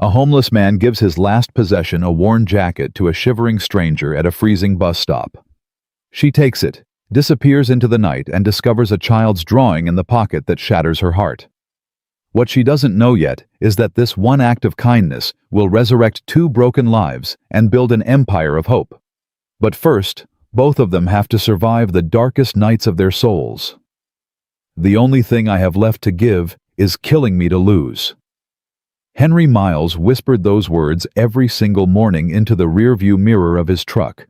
A homeless man gives his last possession, a worn jacket, to a shivering stranger at a freezing bus stop. She takes it, disappears into the night, and discovers a child's drawing in the pocket that shatters her heart. What she doesn't know yet is that this one act of kindness will resurrect 2 broken lives and build an empire of hope. But first, both of them have to survive the darkest nights of their souls. The only thing I have left to give is killing me to lose. Henry Miles whispered those words every single morning into the rearview mirror of his truck.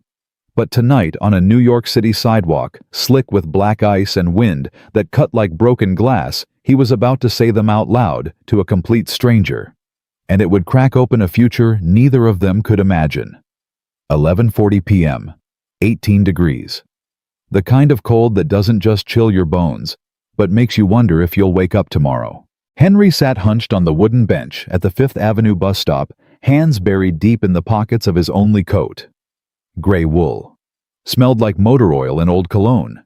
But tonight, on a New York City sidewalk, slick with black ice and wind that cut like broken glass, he was about to say them out loud to a complete stranger. And it would crack open a future neither of them could imagine. 11:40 p.m. 18 degrees. The kind of cold that doesn't just chill your bones, but makes you wonder if you'll wake up tomorrow. Henry sat hunched on the wooden bench at the Fifth Avenue bus stop, hands buried deep in the pockets of his only coat. Gray wool. Smelled like motor oil and old cologne.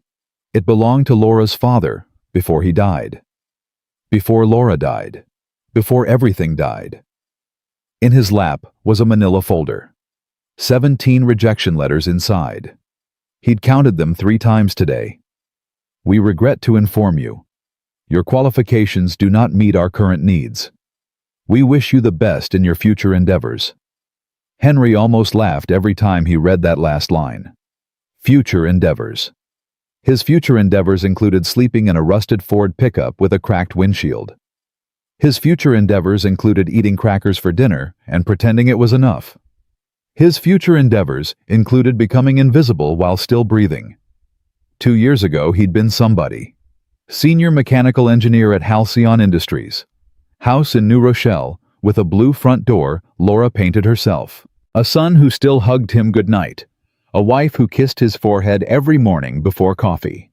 It belonged to Laura's father before he died. Before Laura died. Before everything died. In his lap was a manila folder. 17 rejection letters inside. He'd counted them 3 times today. We regret to inform you. Your qualifications do not meet our current needs. We wish you the best in your future endeavors. Henry almost laughed every time he read that last line. Future endeavors. His future endeavors included sleeping in a rusted Ford pickup with a cracked windshield. His future endeavors included eating crackers for dinner and pretending it was enough. His future endeavors included becoming invisible while still breathing. 2 years ago, he'd been somebody. Senior mechanical engineer at Halcyon Industries. House in New Rochelle, with a blue front door Laura painted herself. A son who still hugged him goodnight. A wife who kissed his forehead every morning before coffee.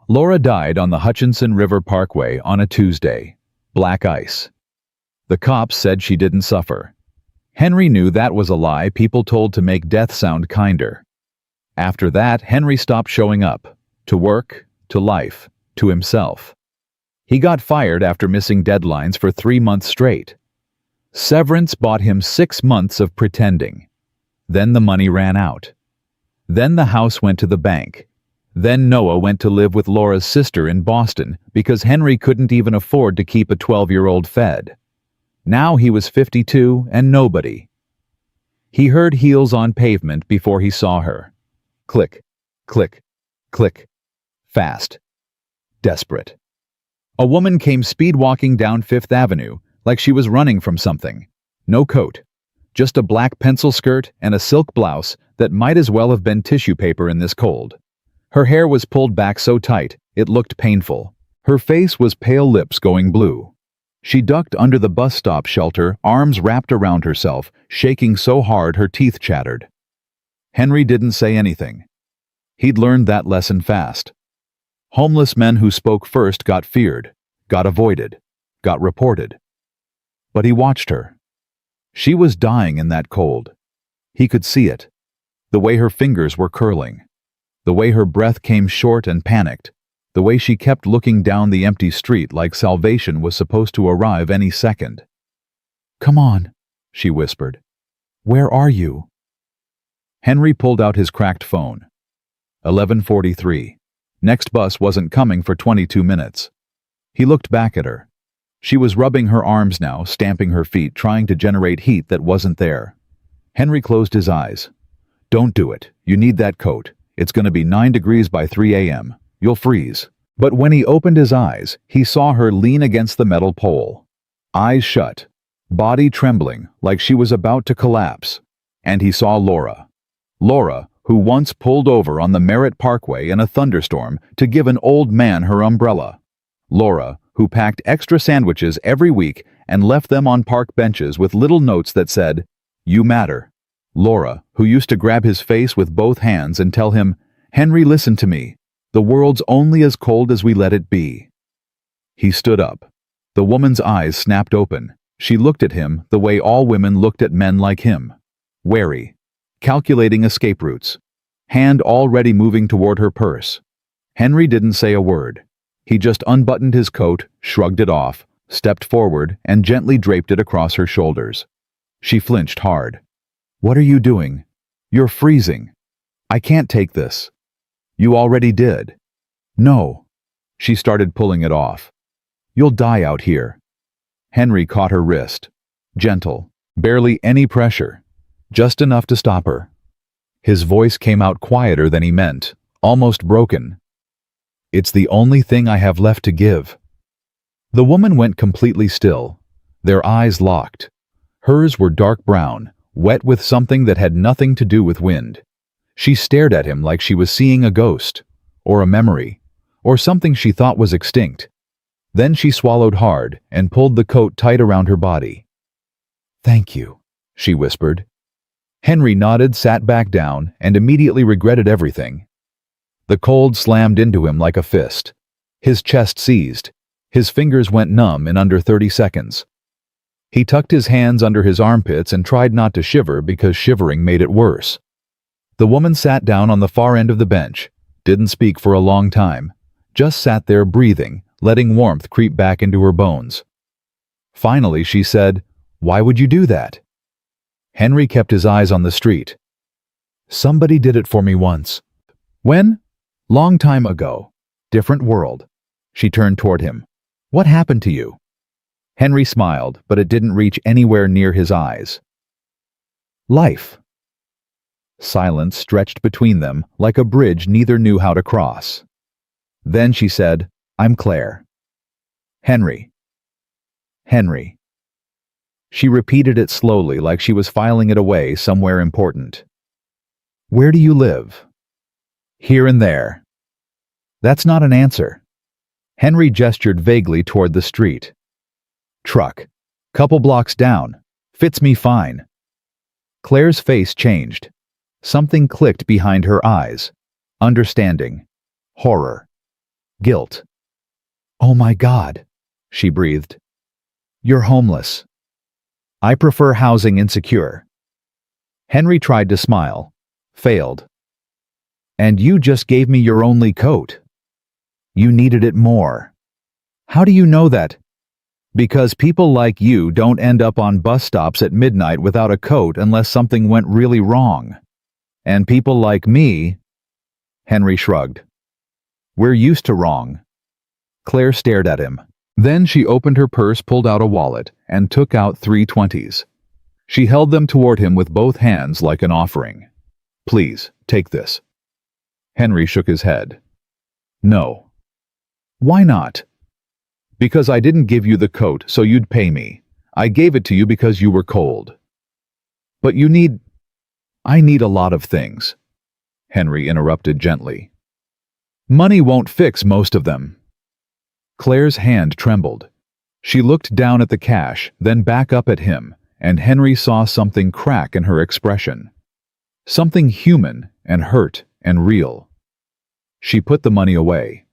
Laura died on the Hutchinson River Parkway on a Tuesday. Black ice. The cops said she didn't suffer. Henry knew that was a lie people told to make death sound kinder. After that, Henry stopped showing up. To work, to life, to himself. He got fired after missing deadlines for 3 months straight. Severance bought him 6 months of pretending. Then the money ran out. Then the house went to the bank. Then Noah went to live with Laura's sister in Boston because Henry couldn't even afford to keep a 12-year-old fed. Now he was 52 and nobody. He heard heels on pavement before he saw her. Click, click, click. Fast. Desperate. A woman came speed-walking down Fifth Avenue like she was running from something. No coat. Just a black pencil skirt and a silk blouse that might as well have been tissue paper in this cold. Her hair was pulled back so tight, it looked painful. Her face was pale lips going blue. She ducked under the bus stop shelter, arms wrapped around herself, shaking so hard her teeth chattered. Henry didn't say anything. He'd learned that lesson fast. Homeless men who spoke first got feared, got avoided, got reported. But he watched her. She was dying in that cold. He could see it. The way her fingers were curling. The way her breath came short and panicked. The way she kept looking down the empty street like salvation was supposed to arrive any second. "Come on," she whispered. "Where are you?" Henry pulled out his cracked phone. 11:43. Next bus wasn't coming for 22 minutes. He looked back at her. She was rubbing her arms now, stamping her feet, trying to generate heat that wasn't there. Henry closed his eyes. "Don't do it. You need that coat. It's going to be 9 degrees by 3 a.m. You'll freeze." But when he opened his eyes, he saw her lean against the metal pole. Eyes shut, body trembling like she was about to collapse. And he saw Laura. Laura, who once pulled over on the Merritt Parkway in a thunderstorm to give an old man her umbrella. Laura, who packed extra sandwiches every week and left them on park benches with little notes that said, "You matter." Laura, who used to grab his face with both hands and tell him, "Henry, listen to me. The world's only as cold as we let it be." He stood up. The woman's eyes snapped open. She looked at him the way all women looked at men like him. Wary. Calculating escape routes. Hand already moving toward her purse. Henry didn't say a word. He just unbuttoned his coat, shrugged it off, stepped forward, and gently draped it across her shoulders. She flinched hard. "What are you doing? You're freezing. I can't take this." "You already did." "No." She started pulling it off. "You'll die out here." Henry caught her wrist. Gentle, barely any pressure, just enough to stop her. His voice came out quieter than he meant, almost broken. "It's the only thing I have left to give." The woman went completely still, their eyes locked. Hers were dark brown, wet with something that had nothing to do with wind. She stared at him like she was seeing a ghost, or a memory, or something she thought was extinct. Then she swallowed hard and pulled the coat tight around her body. "Thank you," she whispered. Henry nodded, sat back down, and immediately regretted everything. The cold slammed into him like a fist. His chest seized. His fingers went numb in under 30 seconds. He tucked his hands under his armpits and tried not to shiver because shivering made it worse. The woman sat down on the far end of the bench, didn't speak for a long time, just sat there breathing, letting warmth creep back into her bones. Finally, she said, "Why would you do that?" Henry kept his eyes on the street. "Somebody did it for me once." "When?" "Long time ago. Different world." She turned toward him. "What happened to you?" Henry smiled, but it didn't reach anywhere near his eyes. "Life." Silence stretched between them like a bridge neither knew how to cross. Then she said, "I'm Claire." "Henry." "Henry." She repeated it slowly like she was filing it away somewhere important. "Where do you live?" "Here and there." "That's not an answer." Henry gestured vaguely toward the street. "Truck. Couple blocks down. Fits me fine." Claire's face changed. Something clicked behind her eyes. Understanding. Horror. Guilt. "Oh my God," she breathed. "You're homeless." "I prefer housing insecure." Henry tried to smile. Failed. "And you just gave me your only coat." "You needed it more." "How do you know that?" "Because people like you don't end up on bus stops at midnight without a coat unless something went really wrong. And people like me—" Henry shrugged. "We're used to wrong." Claire stared at him. Then she opened her purse, pulled out a wallet, and took out 3 20s. She held them toward him with both hands like an offering. "Please, take this." Henry shook his head. "No." "Why not?" "Because I didn't give you the coat so you'd pay me. I gave it to you because you were cold." "But you need—" "I need a lot of things," Henry interrupted gently. "Money won't fix most of them." Claire's hand trembled. She looked down at the cash, then back up at him, and Henry saw something crack in her expression. Something human and hurt and real. She put the money away.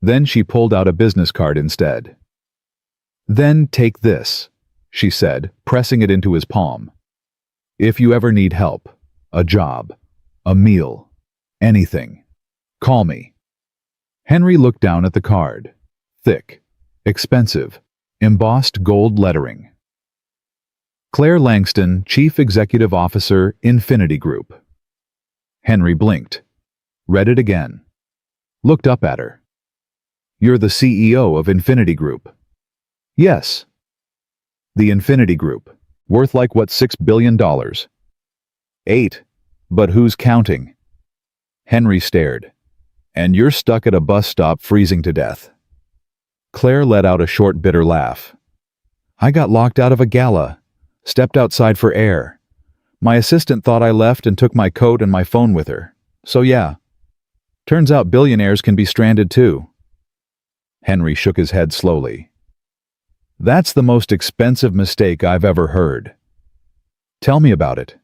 Then she pulled out a business card instead. "Then take this," she said, pressing it into his palm. "If you ever need help, a job, a meal, anything, call me." Henry looked down at the card. Thick, expensive, embossed gold lettering. Claire Langston, Chief Executive Officer, Infinity Group. Henry blinked. Read it again. Looked up at her. "You're the CEO of Infinity Group." "Yes." "The Infinity Group. Worth like what, $6 billion? 8. But who's counting?" Henry stared. "And you're stuck at a bus stop freezing to death." Claire let out a short, bitter laugh. "I got locked out of a gala. Stepped outside for air. My assistant thought I left and took my coat and my phone with her. So yeah. Turns out billionaires can be stranded too." Henry shook his head slowly. "That's the most expensive mistake I've ever heard." "Tell me about it."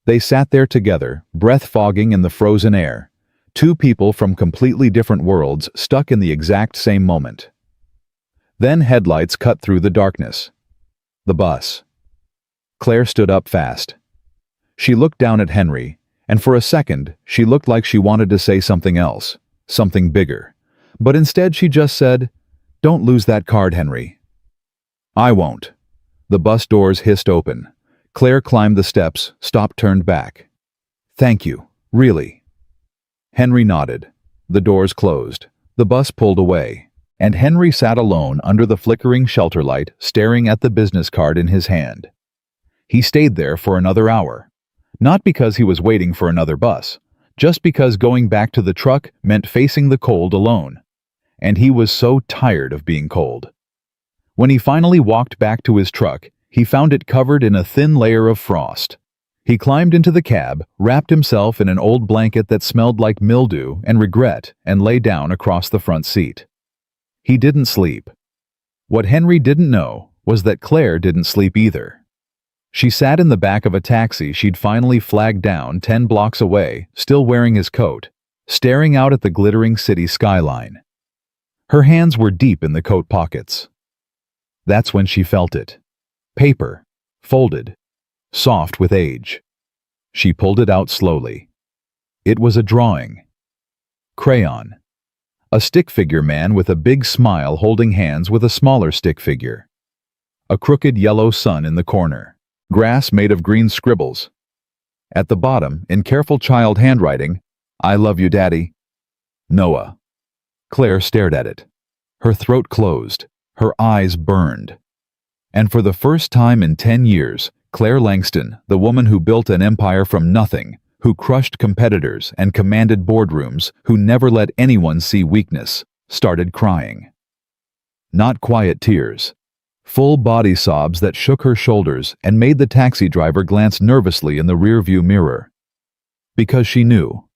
They sat there together, breath fogging in the frozen air. Two people from completely different worlds stuck in the exact same moment. Then headlights cut through the darkness. The bus. Claire stood up fast. She looked down at Henry, and for a second she looked like she wanted to say something else, something bigger. But instead she just said, Don't lose that card, Henry. I won't. The bus doors hissed open. Claire climbed the steps, stopped, turned back. Thank you, really. Henry nodded. The doors closed. The bus pulled away, and Henry sat alone under the flickering shelter light, staring at the business card in his hand. He stayed there for another hour. Not because he was waiting for another bus, just because going back to the truck meant facing the cold alone. And he was so tired of being cold. When he finally walked back to his truck, he found it covered in a thin layer of frost. He climbed into the cab, wrapped himself in an old blanket that smelled like mildew and regret, and lay down across the front seat. He didn't sleep. What Henry didn't know was that Claire didn't sleep either. She sat in the back of a taxi she'd finally flagged down 10 blocks away, still wearing his coat, staring out at the glittering city skyline. Her hands were deep in the coat pockets. That's when she felt it. Paper, folded, soft with age. She pulled it out slowly. It was a drawing. Crayon. A stick figure man with a big smile holding hands with a smaller stick figure. A crooked yellow sun in the corner. Grass made of green scribbles. At the bottom, in careful child handwriting, I love you, Daddy. Noah. Claire stared at it. Her throat closed. Her eyes burned. And for the first time in 10 years, Claire Langston, the woman who built an empire from nothing, who crushed competitors and commanded boardrooms, who never let anyone see weakness, started crying. Not quiet tears. Full body sobs that shook her shoulders and made the taxi driver glance nervously in the rearview mirror. Because she knew.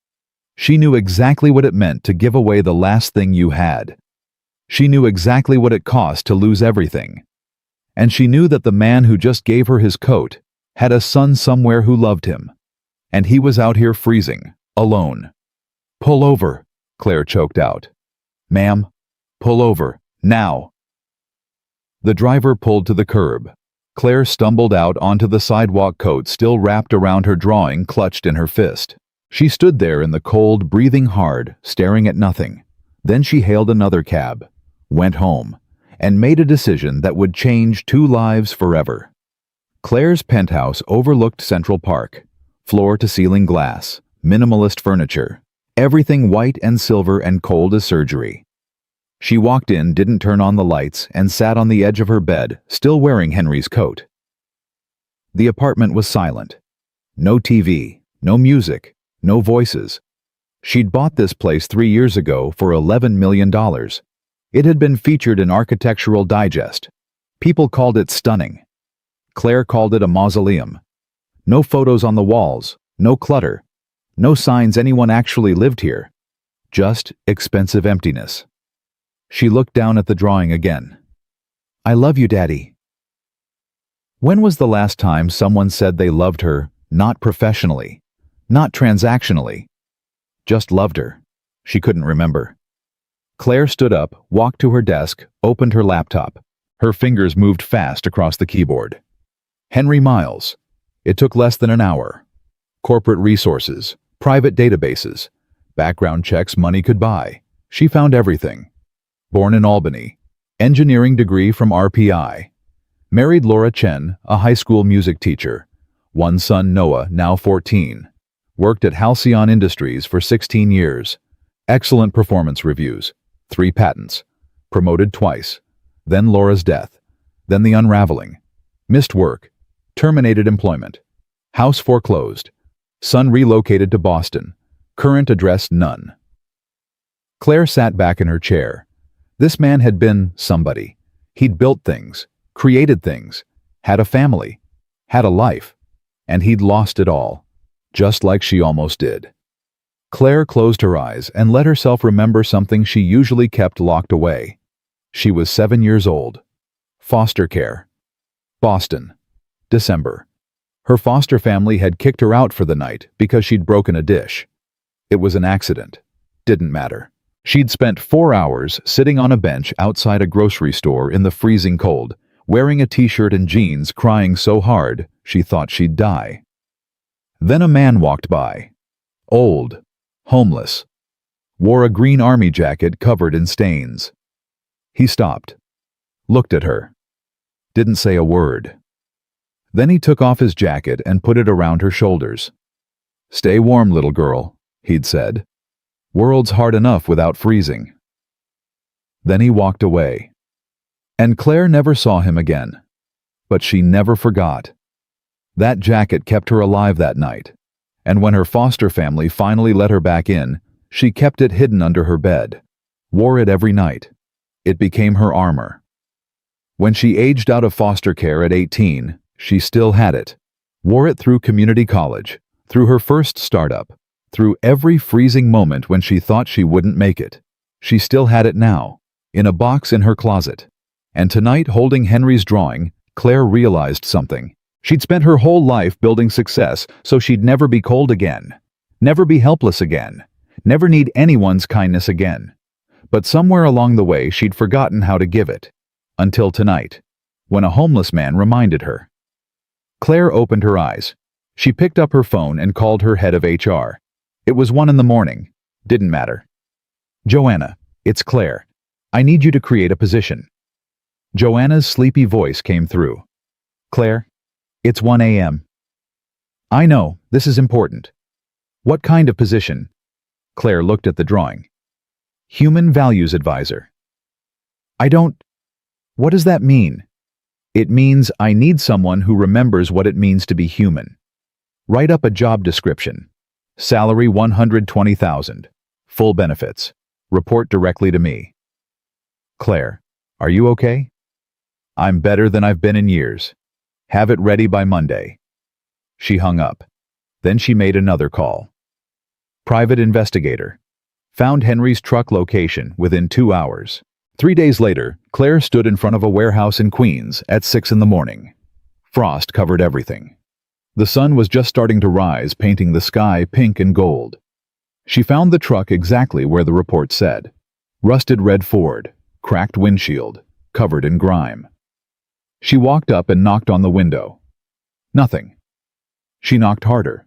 She knew exactly what it meant to give away the last thing you had. She knew exactly what it cost to lose everything. And she knew that the man who just gave her his coat had a son somewhere who loved him. And he was out here freezing, alone. Pull over, Claire choked out. Ma'am, pull over, now. The driver pulled to the curb. Claire stumbled out onto the sidewalk, coat still wrapped around her drawing clutched in her fist. She stood there in the cold, breathing hard, staring at nothing. Then she hailed another cab, went home, and made a decision that would change 2 lives forever. Claire's penthouse overlooked Central Park. Floor-to-ceiling glass, minimalist furniture, everything white and silver and cold as surgery. She walked in, didn't turn on the lights, and sat on the edge of her bed, still wearing Henry's coat. The apartment was silent. No TV, no music, no voices. She'd bought this place 3 years ago for $11 million. It had been featured in Architectural Digest. People called it stunning. Claire called it a mausoleum. No photos on the walls, no clutter, no signs anyone actually lived here. Just expensive emptiness. She looked down at the drawing again. I love you, Daddy. When was the last time someone said they loved her, not professionally, not transactionally? Just loved her. She couldn't remember. Claire stood up, walked to her desk, opened her laptop. Her fingers moved fast across the keyboard. Henry Miles. It took less than an hour. Corporate resources, private databases, background checks money could buy. She found everything. Born in Albany. Engineering degree from RPI. Married Laura Chen, a high school music teacher. One son, Noah, now 14. Worked at Halcyon Industries for 16 years. Excellent performance reviews. 3 patents. Promoted twice. Then Laura's death. Then the unraveling. Missed work. Terminated employment. House foreclosed. Son relocated to Boston. Current address none. Claire sat back in her chair. This man had been somebody. He'd built things, created things, had a family, had a life, and he'd lost it all, just like she almost did. Claire closed her eyes and let herself remember something she usually kept locked away. She was 7 years old. Foster care. Boston. December. Her foster family had kicked her out for the night because she'd broken a dish. It was an accident. Didn't matter. She'd spent 4 hours sitting on a bench outside a grocery store in the freezing cold, wearing a t-shirt and jeans, crying so hard she thought she'd die. Then a man walked by. Old. Homeless. Wore a green army jacket covered in stains. He stopped, looked at her, didn't say a word. Then he took off his jacket and put it around her shoulders. "Stay warm, little girl," he'd said. "World's hard enough without freezing." Then he walked away. And Claire never saw him again. But she never forgot. That jacket kept her alive that night. And when her foster family finally let her back in, she kept it hidden under her bed, wore it every night. It became her armor. When she aged out of foster care at 18, she still had it. Wore it through community college, through her first startup, through every freezing moment when she thought she wouldn't make it. She still had it now, in a box in her closet. And tonight, holding Henry's drawing, Claire realized something. She'd spent her whole life building success so she'd never be cold again, never be helpless again, never need anyone's kindness again. But somewhere along the way, she'd forgotten how to give it. Until tonight, when a homeless man reminded her. Claire opened her eyes. She picked up her phone and called her head of HR. It was 1 a.m. Didn't matter. "Joanna, it's Claire. I need you to create a position." Joanna's sleepy voice came through. "Claire, it's 1 a.m. I know, this is important. What kind of position?" Claire looked at the drawing. "Human Values Advisor." What does that mean?" "It means I need someone who remembers what it means to be human. Write up a job description. Salary $120,000. Full benefits. Report directly to me." "Claire, are you okay?" "I'm better than I've been in years. Have it ready by Monday." She hung up. Then she made another call. Private investigator. Found Henry's truck location within 2 hours. 3 days later, Claire stood in front of a warehouse in Queens at 6 a.m. Frost covered everything. The sun was just starting to rise, painting the sky pink and gold. She found the truck exactly where the report said. Rusted red Ford, cracked windshield, covered in grime. She walked up and knocked on the window. Nothing. She knocked harder.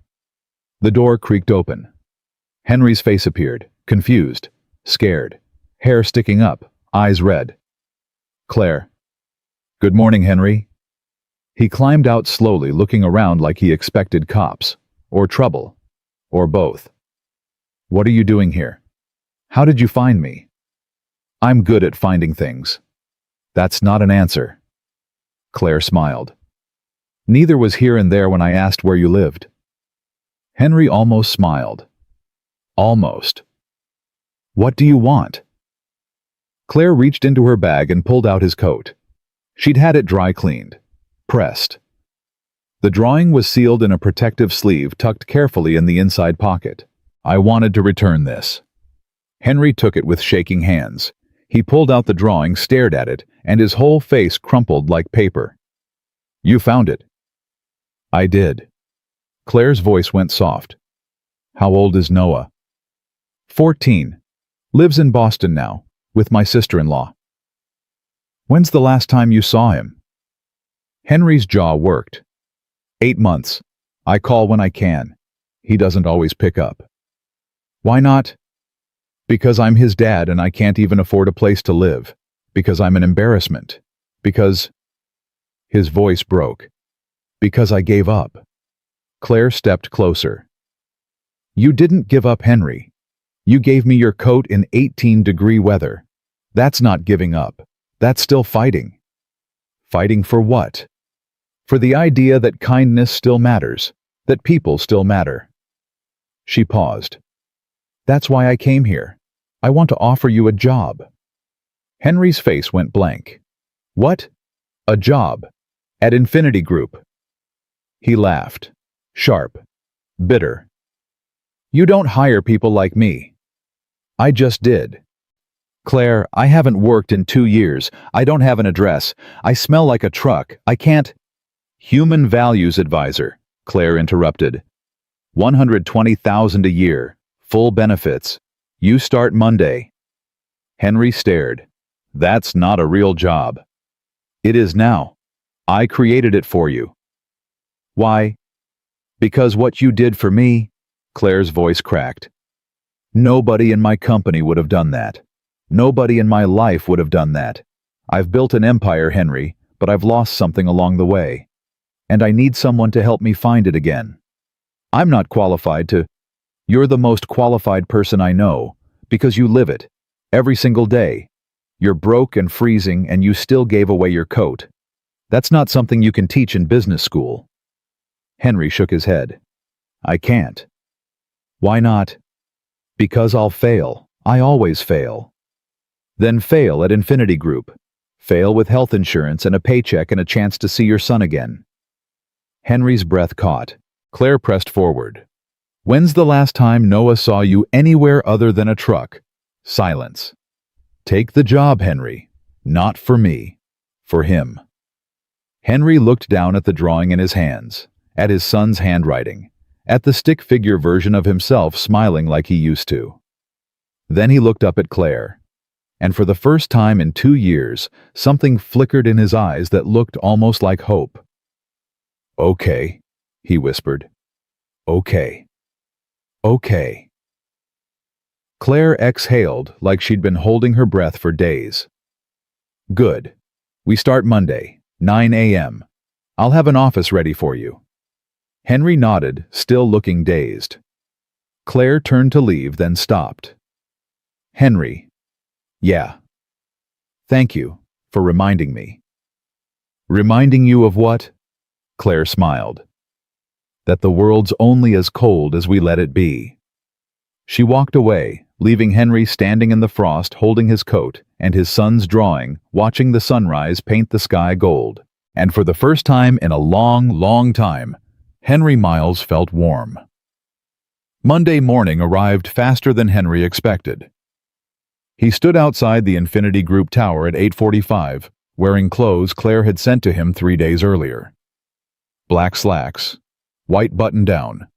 The door creaked open. Henry's face appeared, confused, scared, hair sticking up, eyes red. "Claire." "Good morning, Henry." He climbed out slowly, looking around like he expected cops, or trouble, or both. "What are you doing here? How did you find me?" "I'm good at finding things." "That's not an answer." Claire smiled. "Neither was here and there when I asked where you lived." Henry almost smiled. Almost. "What do you want?" Claire reached into her bag and pulled out his coat. She'd had it dry cleaned, pressed. The drawing was sealed in a protective sleeve tucked carefully in the inside pocket. "I wanted to return this." Henry took it with shaking hands. He pulled out the drawing, stared at it, and his whole face crumpled like paper. "You found it?" "I did." Claire's voice went soft. "How old is Noah?" 14. Lives in Boston now, with my sister-in-law." "When's the last time you saw him?" Henry's jaw worked. 8 months. I call when I can. He doesn't always pick up." "Why not?" "Because I'm his dad and I can't even afford a place to live. Because I'm an embarrassment. Because—" His voice broke. "Because I gave up." Claire stepped closer. "You didn't give up, Henry. You gave me your coat in 18-degree weather. That's not giving up. That's still fighting." "Fighting for what?" "For the idea that kindness still matters, that people still matter." She paused. "That's why I came here. I want to offer you a job." Henry's face went blank. "What? A job? At Infinity Group?" He laughed. Sharp. Bitter. "You don't hire people like me." "I just did." "Claire, I haven't worked in 2 years. I don't have an address. I smell like a truck. I can't—" "Human Values Advisor," Claire interrupted. $120,000 a year. Full benefits. You start Monday." Henry stared. "That's not a real job." "It is now. I created it for you." "Why?" "Because what you did for me," Claire's voice cracked. "Nobody in my company would have done that. Nobody in my life would have done that. I've built an empire, Henry, but I've lost something along the way. And I need someone to help me find it again. I'm not qualified to. You're the most qualified person I know, because you live it. Every single day. You're broke and freezing and you still gave away your coat. That's not something you can teach in business school. Henry shook his head. I can't. Why not? Because I'll fail. I always fail. Then fail at Infinity Group. Fail with health insurance and a paycheck and a chance to see your son again. Henry's breath caught. Claire pressed forward. When's the last time Noah saw you anywhere other than a truck? Silence. Take the job, Henry. Not for me. For him. Henry looked down at the drawing in his hands, at his son's handwriting, at the stick figure version of himself smiling like he used to. Then he looked up at Claire, and for the first time in 2 years, something flickered in his eyes that looked almost like hope. Okay, he whispered. Okay. Okay. Claire exhaled like she'd been holding her breath for days. Good. We start Monday, 9 a.m. I'll have an office ready for you. Henry nodded, still looking dazed. Claire turned to leave, then stopped. Henry. Yeah. Thank you for reminding me. Reminding you of what? Claire smiled. That the world's only as cold as we let it be. She walked away, leaving Henry standing in the frost holding his coat and his son's drawing, watching the sunrise paint the sky gold. And for the first time in a long, long time, Henry Miles felt warm. Monday morning arrived faster than Henry expected. He stood outside the Infinity Group tower at 8:45, wearing clothes Claire had sent to him 3 days earlier. Black slacks, white button-down,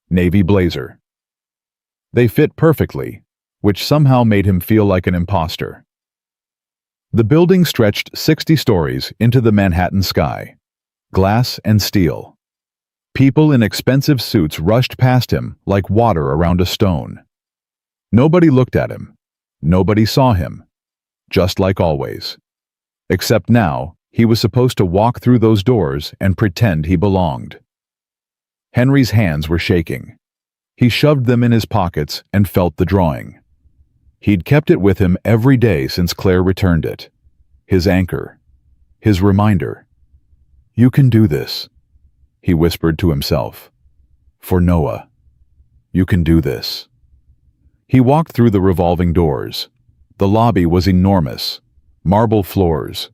navy blazer. They fit perfectly, which somehow made him feel like an imposter. The building stretched 60 stories into the Manhattan sky, glass and steel. People in expensive suits rushed past him like water around a stone. Nobody looked at him. Nobody saw him. Just like always. Except now, he was supposed to walk through those doors and pretend he belonged. Henry's hands were shaking. He shoved them in his pockets and felt the drawing. He'd kept it with him every day since Claire returned it. His anchor. His reminder. You can do this, he whispered to himself. For Noah. You can do this. He walked through the revolving doors. The lobby was enormous. Marble floors.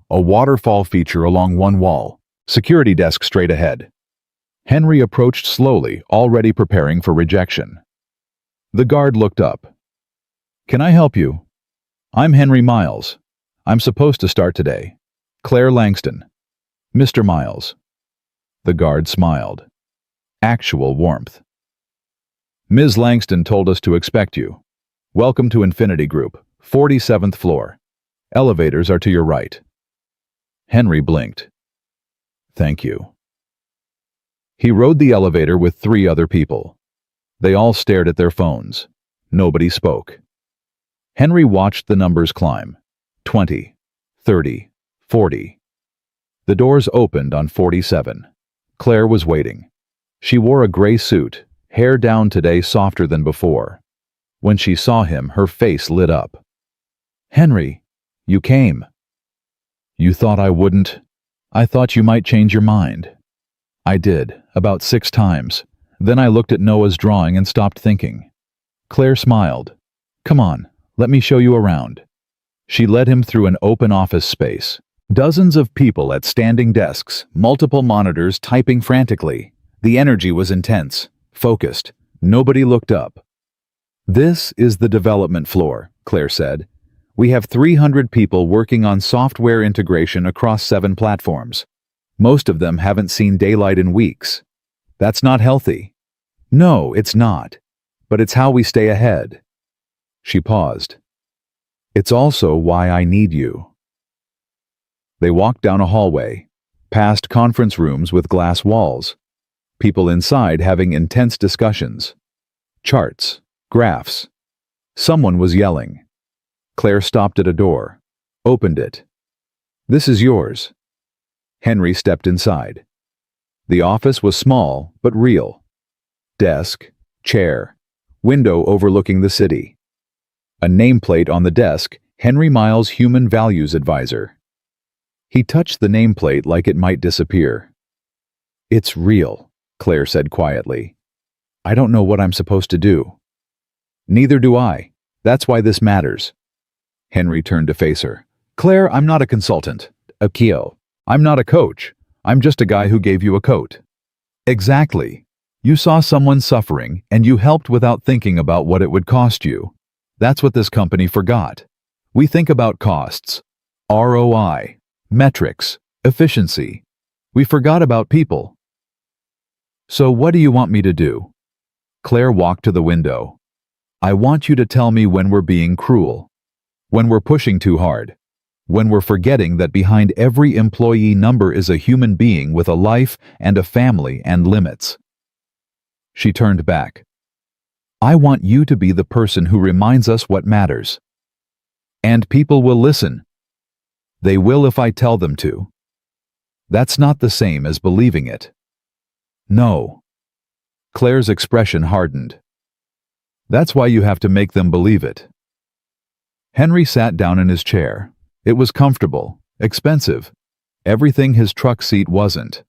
A waterfall feature along one wall. Security desk straight ahead. Henry approached slowly, already preparing for rejection. The guard looked up. Can I help you? I'm Henry Miles. I'm supposed to start today. Claire Langston. Mr. Miles. The guard smiled. Actual warmth. Ms. Langston told us to expect you. Welcome to Infinity Group, 47th floor. Elevators are to your right. Henry blinked. Thank you. He rode the elevator with 3 other people. They all stared at their phones. Nobody spoke. Henry watched the numbers climb. 20, 30, 40. The doors opened on 47. Claire was waiting. She wore a gray suit, hair down today softer than before. When she saw him, her face lit up. Henry, you came. You thought I wouldn't? I thought you might change your mind. I did, about 6 times. Then I looked at Noah's drawing and stopped thinking. Claire smiled. Come on, let me show you around. She led him through an open office space. Dozens of people at standing desks, multiple monitors typing frantically. The energy was intense, focused. Nobody looked up. This is the development floor, Claire said. We have 300 people working on software integration across 7 platforms. Most of them haven't seen daylight in weeks. That's not healthy. No, it's not. But it's how we stay ahead. She paused. It's also why I need you. They walked down a hallway, past conference rooms with glass walls. People inside having intense discussions. Charts, graphs. Someone was yelling. Claire stopped at a door, opened it. "This is yours." Henry stepped inside. The office was small, but real. Desk, chair, window overlooking the city. A nameplate on the desk, Henry Miles, Human Values Advisor. He touched the nameplate like it might disappear. "It's real," Claire said quietly. "I don't know what I'm supposed to do." "Neither do I. That's why this matters." Henry turned to face her. "Claire, I'm not a consultant. Akio. I'm not a coach. I'm just a guy who gave you a coat." "Exactly. You saw someone suffering, and you helped without thinking about what it would cost you. That's what this company forgot. We think about costs, ROI, metrics, efficiency. We forgot about people." "So what do you want me to do?" Claire walked to the window. "I want you to tell me when we're being cruel, when we're pushing too hard, when we're forgetting that behind every employee number is a human being with a life and a family and limits." She turned back. "I want you to be the person who reminds us what matters. And people will listen. They will if I tell them to. That's not the same as believing it." "No." Claire's expression hardened. "That's why you have to make them believe it." Henry sat down in his chair. It was comfortable, expensive, everything his truck seat wasn't.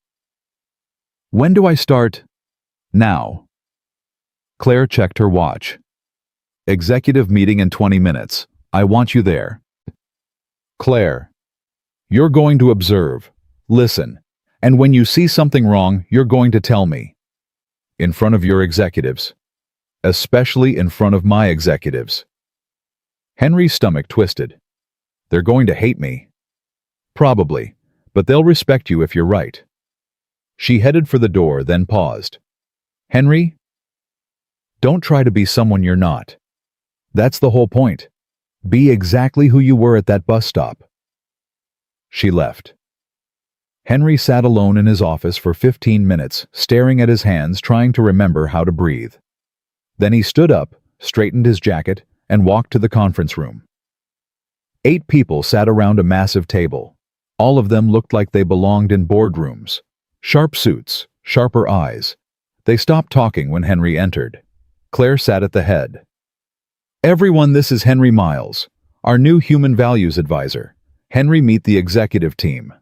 "When do I start?" "Now." Claire checked her watch. "Executive meeting in 20 minutes. I want you there." "Claire, you're going to observe, listen, and when you see something wrong, you're going to tell me. In front of your executives. Especially in front of my executives." Henry's stomach twisted. "They're going to hate me." "Probably, but they'll respect you if you're right." She headed for the door, then paused. "Henry, don't try to be someone you're not. That's the whole point. Be exactly who you were at that bus stop." She left. Henry sat alone in his office for 15 minutes, staring at his hands, trying to remember how to breathe. Then he stood up, straightened his jacket, and walked to the conference room. 8 people sat around a massive table. All of them looked like they belonged in boardrooms. Sharp suits, sharper eyes. They stopped talking when Henry entered. Claire sat at the head. "Everyone, this is Henry Miles, our new Human Values Advisor. Henry, meet the executive team."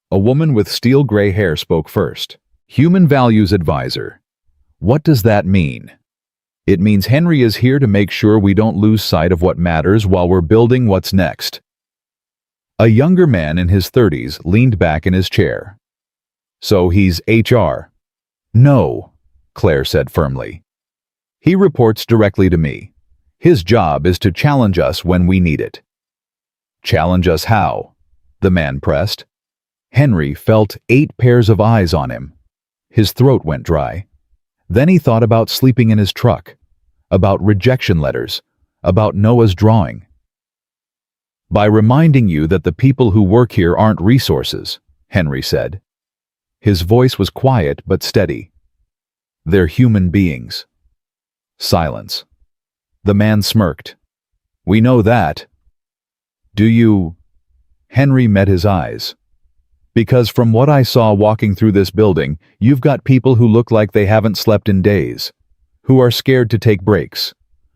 A woman with steel gray hair spoke first. "Human Values Advisor. What does that mean?" "It means Henry is here to make sure we don't lose sight of what matters while we're building what's next." A younger man in his 30s leaned back in his chair. "So he's HR?" "No," Claire said firmly. "He reports directly to me. His job is to challenge us when we need it." "Challenge us how?" the man pressed. Henry felt 8 pairs of eyes on him. His throat went dry. Then he thought about sleeping in his truck, about rejection letters, about Noah's drawing. "By reminding you that the people who work here aren't resources," Henry said. His voice was quiet but steady. "They're human beings." Silence. The man smirked. "We know that." "Do you?" Henry met his eyes. "Because from what I saw walking through this building, you've got people who look like they haven't slept in days, who are scared to take breaks,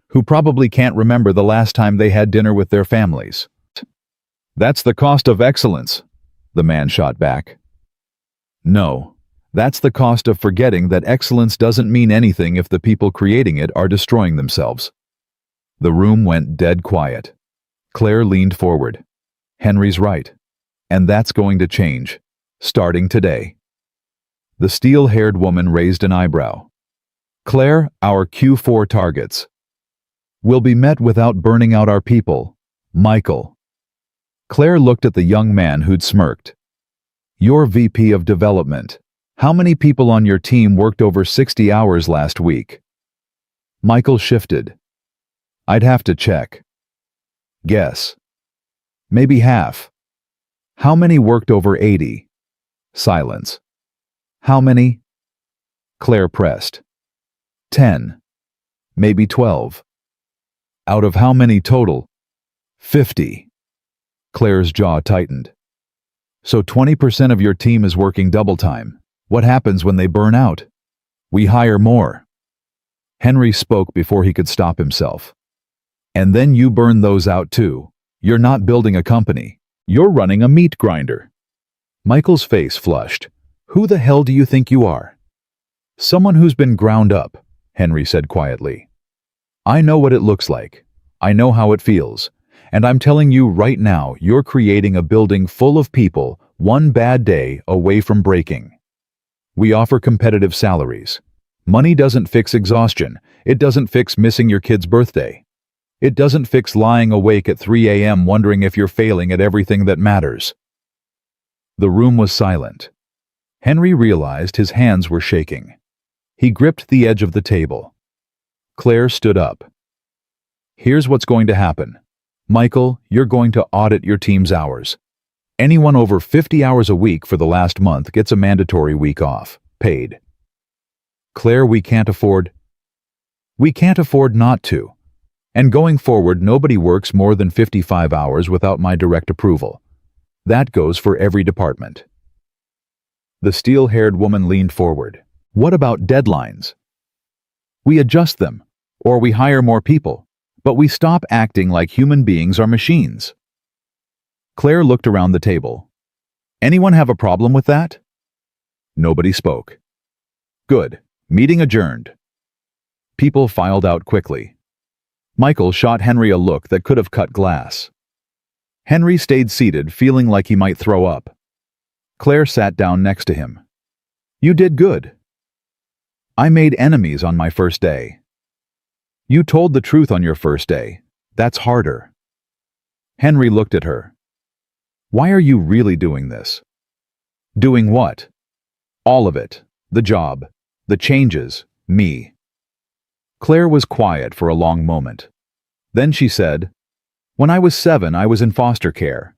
who probably can't remember the last time they had dinner with their families." "That's the cost of excellence," the man shot back. "No, that's the cost of forgetting that excellence doesn't mean anything if the people creating it are destroying themselves." The room went dead quiet. Claire leaned forward. "Henry's right. And that's going to change, starting today." The steel-haired woman raised an eyebrow. "Claire, our Q4 targets will be met without burning out our people. Michael." Claire looked at the young man who'd smirked. "You're VP of Development. How many people on your team worked over 60 hours last week?" Michael shifted. "I'd have to check. Guess. Maybe half." "How many worked over 80? Silence. "How many?" Claire pressed. 10. Maybe 12. "Out of how many total?" 50. Claire's jaw tightened. So 20% of your team is working double time. What happens when they burn out? We hire more. Henry spoke before he could stop himself. And then you burn those out too. You're not building a company. You're running a meat grinder. Michael's face flushed. Who the hell do you think you are? Someone who's been ground up, Henry said quietly. I know what it looks like. I know how it feels. And I'm telling you right now, you're creating a building full of people, one bad day away from breaking. We offer competitive salaries. Money doesn't fix exhaustion. It doesn't fix missing your kid's birthday. It doesn't fix lying awake at 3 a.m. wondering if you're failing at everything that matters. The room was silent. Henry realized his hands were shaking. He gripped the edge of the table. Claire stood up. Here's what's going to happen. Michael, you're going to audit your team's hours. Anyone over 50 hours a week for the last month gets a mandatory week off, paid. Claire, we can't afford not to. And going forward, nobody works more than 55 hours without my direct approval. That goes for every department. The steel-haired woman leaned forward. What about deadlines? We adjust them, or we hire more people, but we stop acting like human beings are machines. Claire looked around the table. Anyone have a problem with that? Nobody spoke. Good. Meeting adjourned. People filed out quickly. Michael shot Henry a look that could have cut glass. Henry stayed seated, feeling like he might throw up. Claire sat down next to him. You did good. I made enemies on my first day. You told the truth on your first day. That's harder. Henry looked at her. Why are you really doing this? Doing what? All of it. The job. The changes. Me. Claire was quiet for a long moment. Then she said, When I was 7, I was in foster care.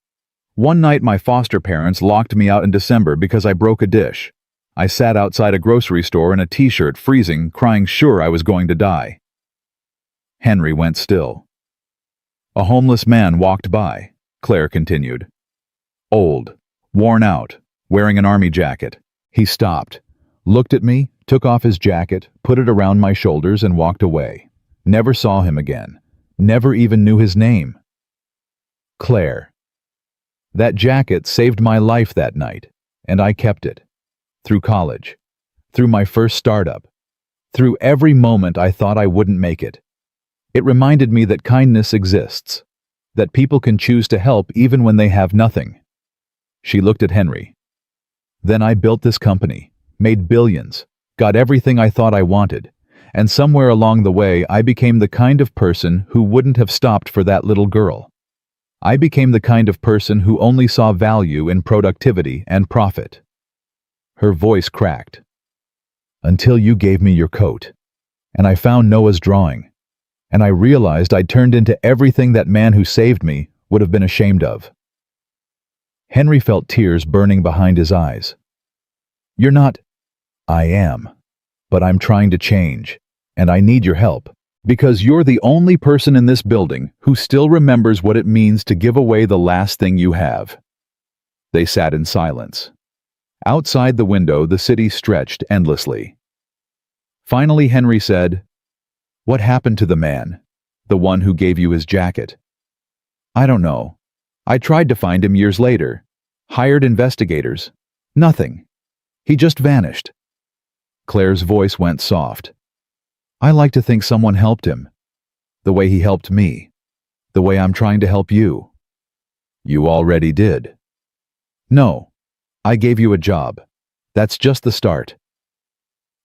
One night my foster parents locked me out in December because I broke a dish. I sat outside a grocery store in a t-shirt, freezing, crying sure I was going to die. Henry went still. A homeless man walked by, Claire continued. Old, worn out, wearing an army jacket. He stopped, looked at me, took off his jacket, put it around my shoulders and walked away. Never saw him again. Never even knew his name. Claire. That jacket saved my life that night, and I kept it. Through college. Through my first startup. Through every moment I thought I wouldn't make it. It reminded me that kindness exists. That people can choose to help even when they have nothing. She looked at Henry. Then I built this company, made billions, got everything I thought I wanted, and somewhere along the way I became the kind of person who wouldn't have stopped for that little girl. I became the kind of person who only saw value in productivity and profit. Her voice cracked. Until you gave me your coat, and I found Noah's drawing, and I realized I'd turned into everything that man who saved me would have been ashamed of. Henry felt tears burning behind his eyes. You're not... I am. But I'm trying to change, and I need your help, because you're the only person in this building who still remembers what it means to give away the last thing you have. They sat in silence. Outside the window, the city stretched endlessly. Finally, Henry said, What happened to the man? The one who gave you his jacket? I don't know. I tried to find him years later. Hired investigators. Nothing. He just vanished. Claire's voice went soft. I like to think someone helped him. The way he helped me. The way I'm trying to help you. You already did. No. I gave you a job. That's just the start.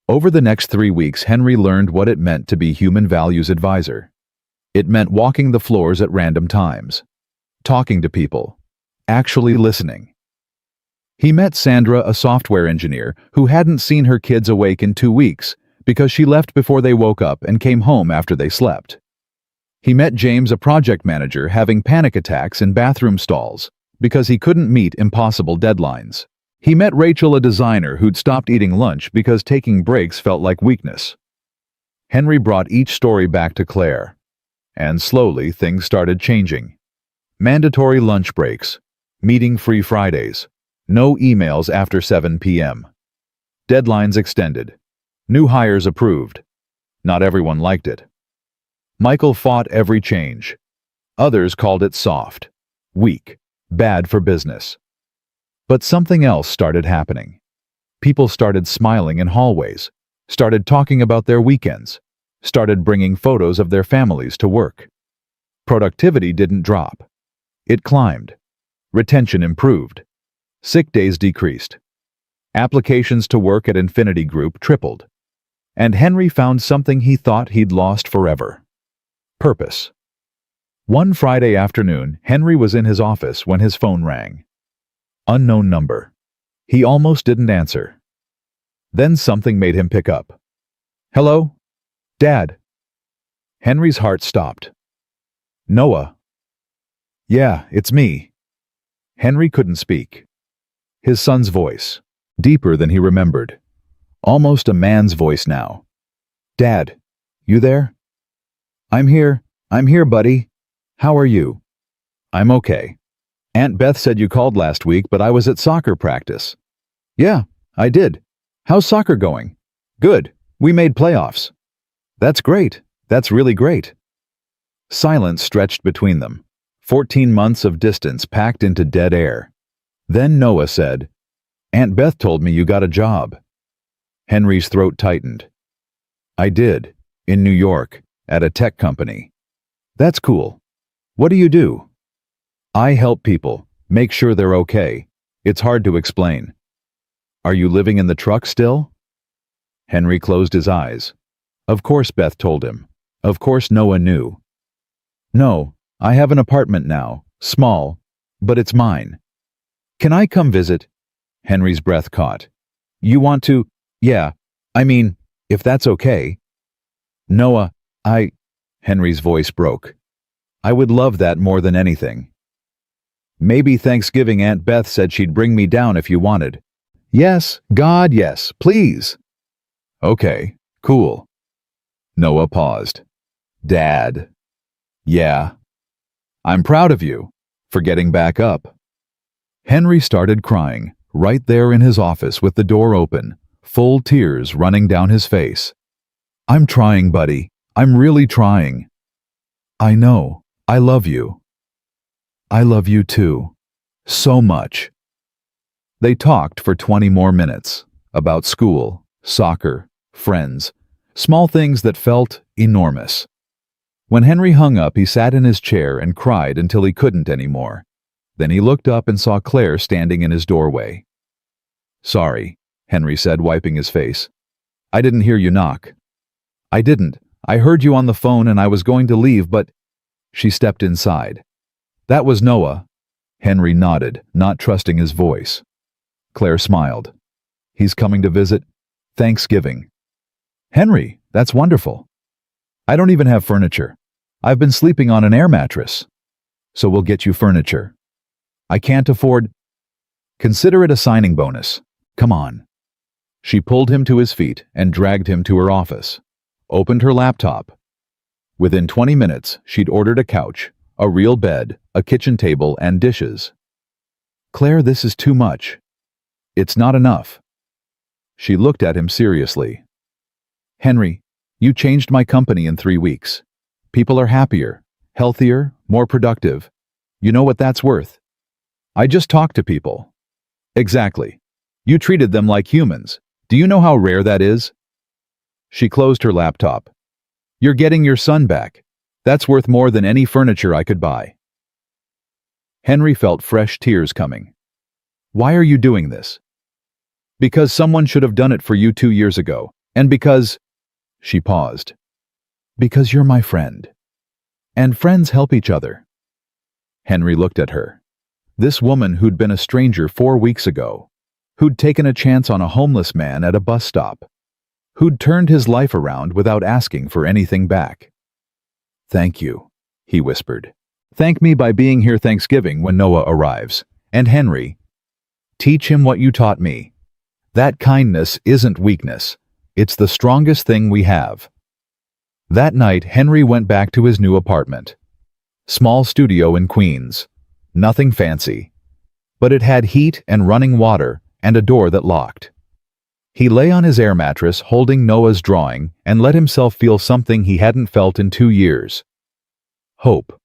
Over the next 3 weeks, Henry learned what it meant to be human values advisor. It meant walking the floors at random times, talking to people, actually listening. He met Sandra, a software engineer, who hadn't seen her kids awake in 2 weeks because she left before they woke up and came home after they slept. He met James, a project manager, having panic attacks in bathroom stalls because he couldn't meet impossible deadlines. He met Rachel, a designer who'd stopped eating lunch because taking breaks felt like weakness. Henry brought each story back to Claire, and slowly things started changing. Mandatory lunch breaks. Meeting-free Fridays. No emails after 7 p.m. Deadlines extended. New hires approved. Not everyone liked it. Michael fought every change. Others called it soft, weak, bad for business. But something else started happening. People started smiling in hallways, started talking about their weekends, started bringing photos of their families to work. Productivity didn't drop. It climbed. Retention improved. Sick days decreased. Applications to work at Infinity Group tripled. And Henry found something he thought he'd lost forever. Purpose. One Friday afternoon, Henry was in his office when his phone rang. Unknown number. He almost didn't answer. Then something made him pick up. Hello? Dad. Henry's heart stopped. Noah. Yeah, it's me. Henry couldn't speak. His son's voice, deeper than he remembered. Almost a man's voice now. Dad, you there? I'm here, buddy. How are you? I'm okay. Aunt Beth said you called last week, but I was at soccer practice. Yeah, I did. How's soccer going? Good. We made playoffs. That's great. That's really great. Silence stretched between them. 14 months of distance packed into dead air. Then Noah said, Aunt Beth told me you got a job. Henry's throat tightened. I did, in New York, at a tech company. That's cool. What do you do? I help people, make sure they're okay. It's hard to explain. Are you living in the truck still? Henry closed his eyes. Of course Beth told him. Of course Noah knew. No, I have an apartment now, small, but it's mine. Can I come visit? Henry's breath caught. You want to? Yeah, I mean, if that's okay. Noah, Henry's voice broke. I would love that more than anything. Maybe Thanksgiving Aunt Beth said she'd bring me down if you wanted. Yes, God, yes, please. Okay, cool. Noah paused. Dad. Yeah. I'm proud of you for getting back up. Henry started crying, right there in his office with the door open, full tears running down his face. I'm trying, buddy. I'm really trying. I know. I love you. I love you too. So much. They talked for 20 more minutes about school, soccer, friends, small things that felt enormous. When Henry hung up, he sat in his chair and cried until he couldn't anymore. Then he looked up and saw Claire standing in his doorway. Sorry, Henry said, wiping his face. I didn't hear you knock. I didn't. I heard you on the phone and I was going to leave, but... She stepped inside. That was Noah. Henry nodded, not trusting his voice. Claire smiled. He's coming to visit? Thanksgiving. Henry, that's wonderful. I don't even have furniture. I've been sleeping on an air mattress. So we'll get you furniture. I can't afford... Consider it a signing bonus. Come on. She pulled him to his feet and dragged him to her office. Opened her laptop. Within 20 minutes, she'd ordered a couch, a real bed, a kitchen table, and dishes. Claire, this is too much. It's not enough. She looked at him seriously. Henry, you changed my company in 3 weeks. People are happier, healthier, more productive. You know what that's worth? I just talked to people. Exactly. You treated them like humans. Do you know how rare that is? She closed her laptop. You're getting your son back. That's worth more than any furniture I could buy. Henry felt fresh tears coming. Why are you doing this? Because someone should have done it for you 2 years ago, and because... She paused. Because you're my friend. And friends help each other. Henry looked at her. This woman who'd been a stranger 4 weeks ago, who'd taken a chance on a homeless man at a bus stop, who'd turned his life around without asking for anything back. Thank you, he whispered. Thank me by being here Thanksgiving when Noah arrives. And Henry, teach him what you taught me. That kindness isn't weakness. It's the strongest thing we have. That night, Henry went back to his new apartment. Small studio in Queens. Nothing fancy. But it had heat and running water and a door that locked. He lay on his air mattress holding Noah's drawing and let himself feel something he hadn't felt in 2 years. Hope.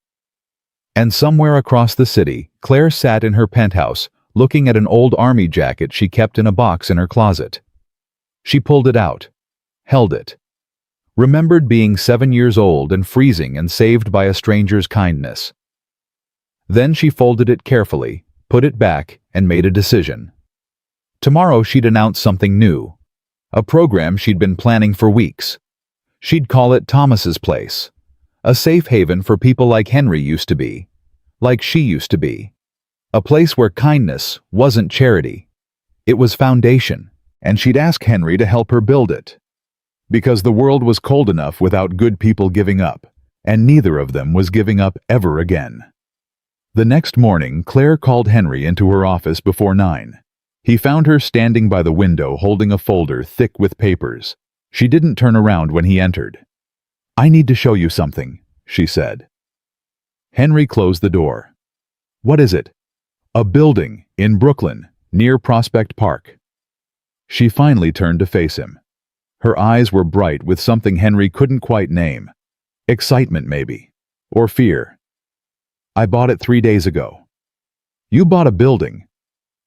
And somewhere across the city, Claire sat in her penthouse, looking at an old army jacket she kept in a box in her closet. She pulled it out, held it, remembered being 7 years old and freezing and saved by a stranger's kindness. Then she folded it carefully, put it back, and made a decision. Tomorrow she'd announce something new, a program she'd been planning for weeks. She'd call it Thomas's Place, a safe haven for people like Henry used to be, like she used to be, a place where kindness wasn't charity. It was foundation, and she'd ask Henry to help her build it. Because the world was cold enough without good people giving up, and neither of them was giving up ever again. The next morning, Claire called Henry into her office before 9. He found her standing by the window holding a folder thick with papers. She didn't turn around when he entered. "I need to show you something," she said. Henry closed the door. "What is it?" "A building in Brooklyn, near Prospect Park." She finally turned to face him. Her eyes were bright with something Henry couldn't quite name. Excitement, maybe. Or fear. "I bought it 3 days ago." "You bought a building?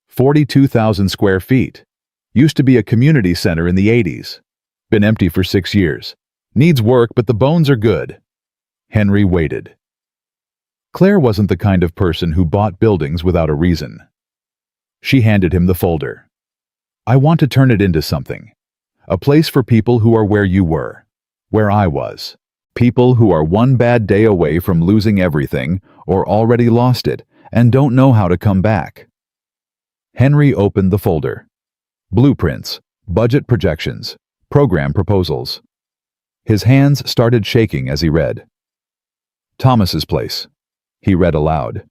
42,000 square feet. Used to be a community center in the 80s. Been empty for 6 years. Needs work, but the bones are good." Henry waited. Claire wasn't the kind of person who bought buildings without a reason. She handed him the folder. "I want to turn it into something. A place for people who are where you were, where I was. People who are one bad day away from losing everything or already lost it and don't know how to come back." Henry opened the folder. Blueprints, budget projections, program proposals. His hands started shaking as he read. "Thomas's Place," he read aloud.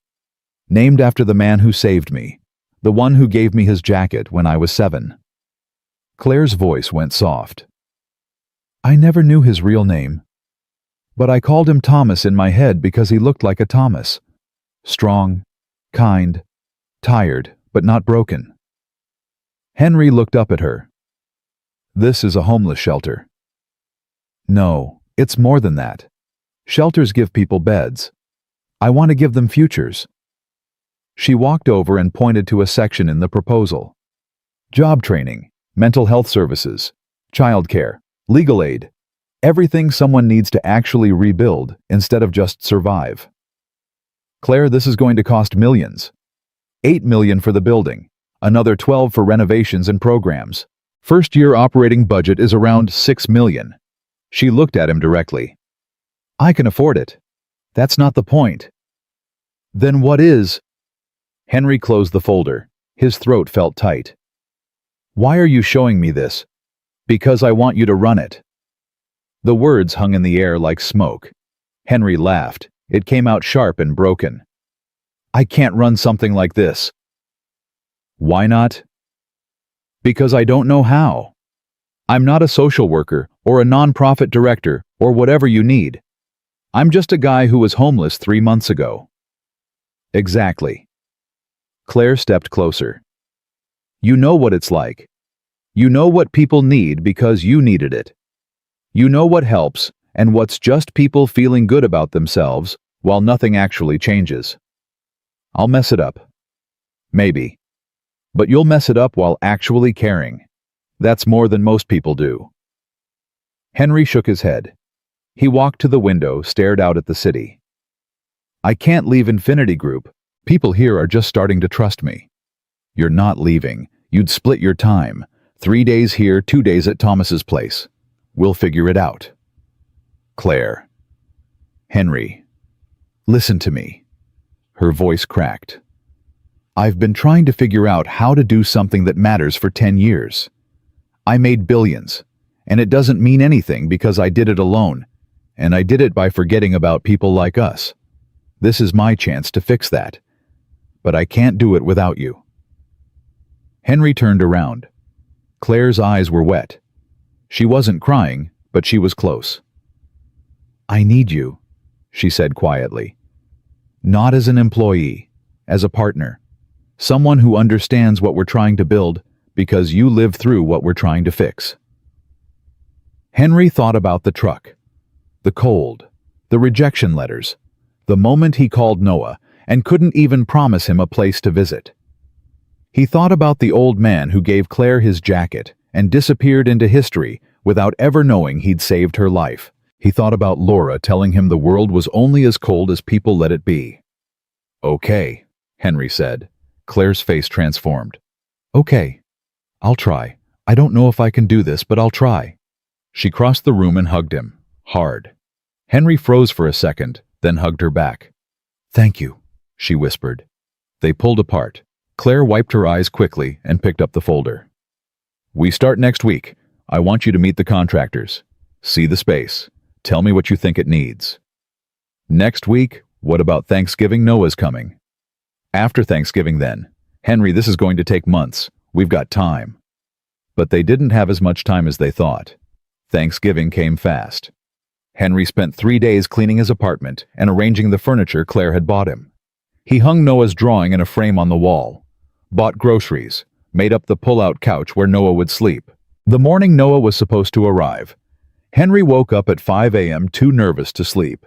"Named after the man who saved me, the one who gave me his jacket when I was 7. Claire's voice went soft. "I never knew his real name. But I called him Thomas in my head because he looked like a Thomas. Strong, kind, tired, but not broken." Henry looked up at her. "This is a homeless shelter." "No, it's more than that. Shelters give people beds. I want to give them futures." She walked over and pointed to a section in the proposal. Job training, mental health services, childcare, legal aid, everything someone needs to actually rebuild instead of just survive. "Claire, this is going to cost millions. 8 million for the building, another 12 for renovations and programs. First-year operating budget is around 6 million. She looked at him directly. "I can afford it. That's not the point." "Then what is?" Henry closed the folder. His throat felt tight. "Why are you showing me this?" "Because I want you to run it." The words hung in the air like smoke. Henry laughed. It came out sharp and broken. "I can't run something like this." "Why not?" "Because I don't know how. I'm not a social worker or a nonprofit director or whatever you need. I'm just a guy who was homeless 3 months ago." "Exactly." Claire stepped closer. "You know what it's like. You know what people need because you needed it. You know what helps and what's just people feeling good about themselves while nothing actually changes. I'll mess it up. Maybe. But you'll mess it up while actually caring. That's more than most people do." Henry shook his head. He walked to the window, stared out at the city. "I can't leave Infinity Group. People here are just starting to trust me." "You're not leaving. You'd split your time. 3 days here, 2 days at Thomas's Place. We'll figure it out." "Claire." "Henry. Listen to me." Her voice cracked. "I've been trying to figure out how to do something that matters for 10 years. I made billions, and it doesn't mean anything because I did it alone, and I did it by forgetting about people like us. This is my chance to fix that. But I can't do it without you." Henry turned around. Claire's eyes were wet. She wasn't crying, but she was close. "I need you," she said quietly. Not as an employee, as a partner. Someone who understands what we're trying to build because you lived through what we're trying to fix. Henry thought about the truck, the cold, the rejection letters, the moment he called Noah and couldn't even promise him a place to visit. He thought about the old man who gave Claire his jacket and disappeared into history without ever knowing he'd saved her life. He thought about Laura telling him the world was only as cold as people let it be. "Okay," Henry said. Claire's face transformed. "Okay, I'll try. I don't know if I can do this, but I'll try." She crossed the room and hugged him, hard. Henry froze for a second, then hugged her back. "Thank you," she whispered. They pulled apart. Claire wiped her eyes quickly and picked up the folder. "We start next week. I want you to meet the contractors. See the space. Tell me what you think it needs." "Next week? What about Thanksgiving? Noah's coming." "After Thanksgiving then. Henry, this is going to take months. We've got time." But they didn't have as much time as they thought. Thanksgiving came fast. Henry spent 3 days cleaning his apartment and arranging the furniture Claire had bought him. He hung Noah's drawing in a frame on the wall, bought groceries, made up the pull-out couch where Noah would sleep. The morning Noah was supposed to arrive, Henry woke up at 5 a.m. too nervous to sleep.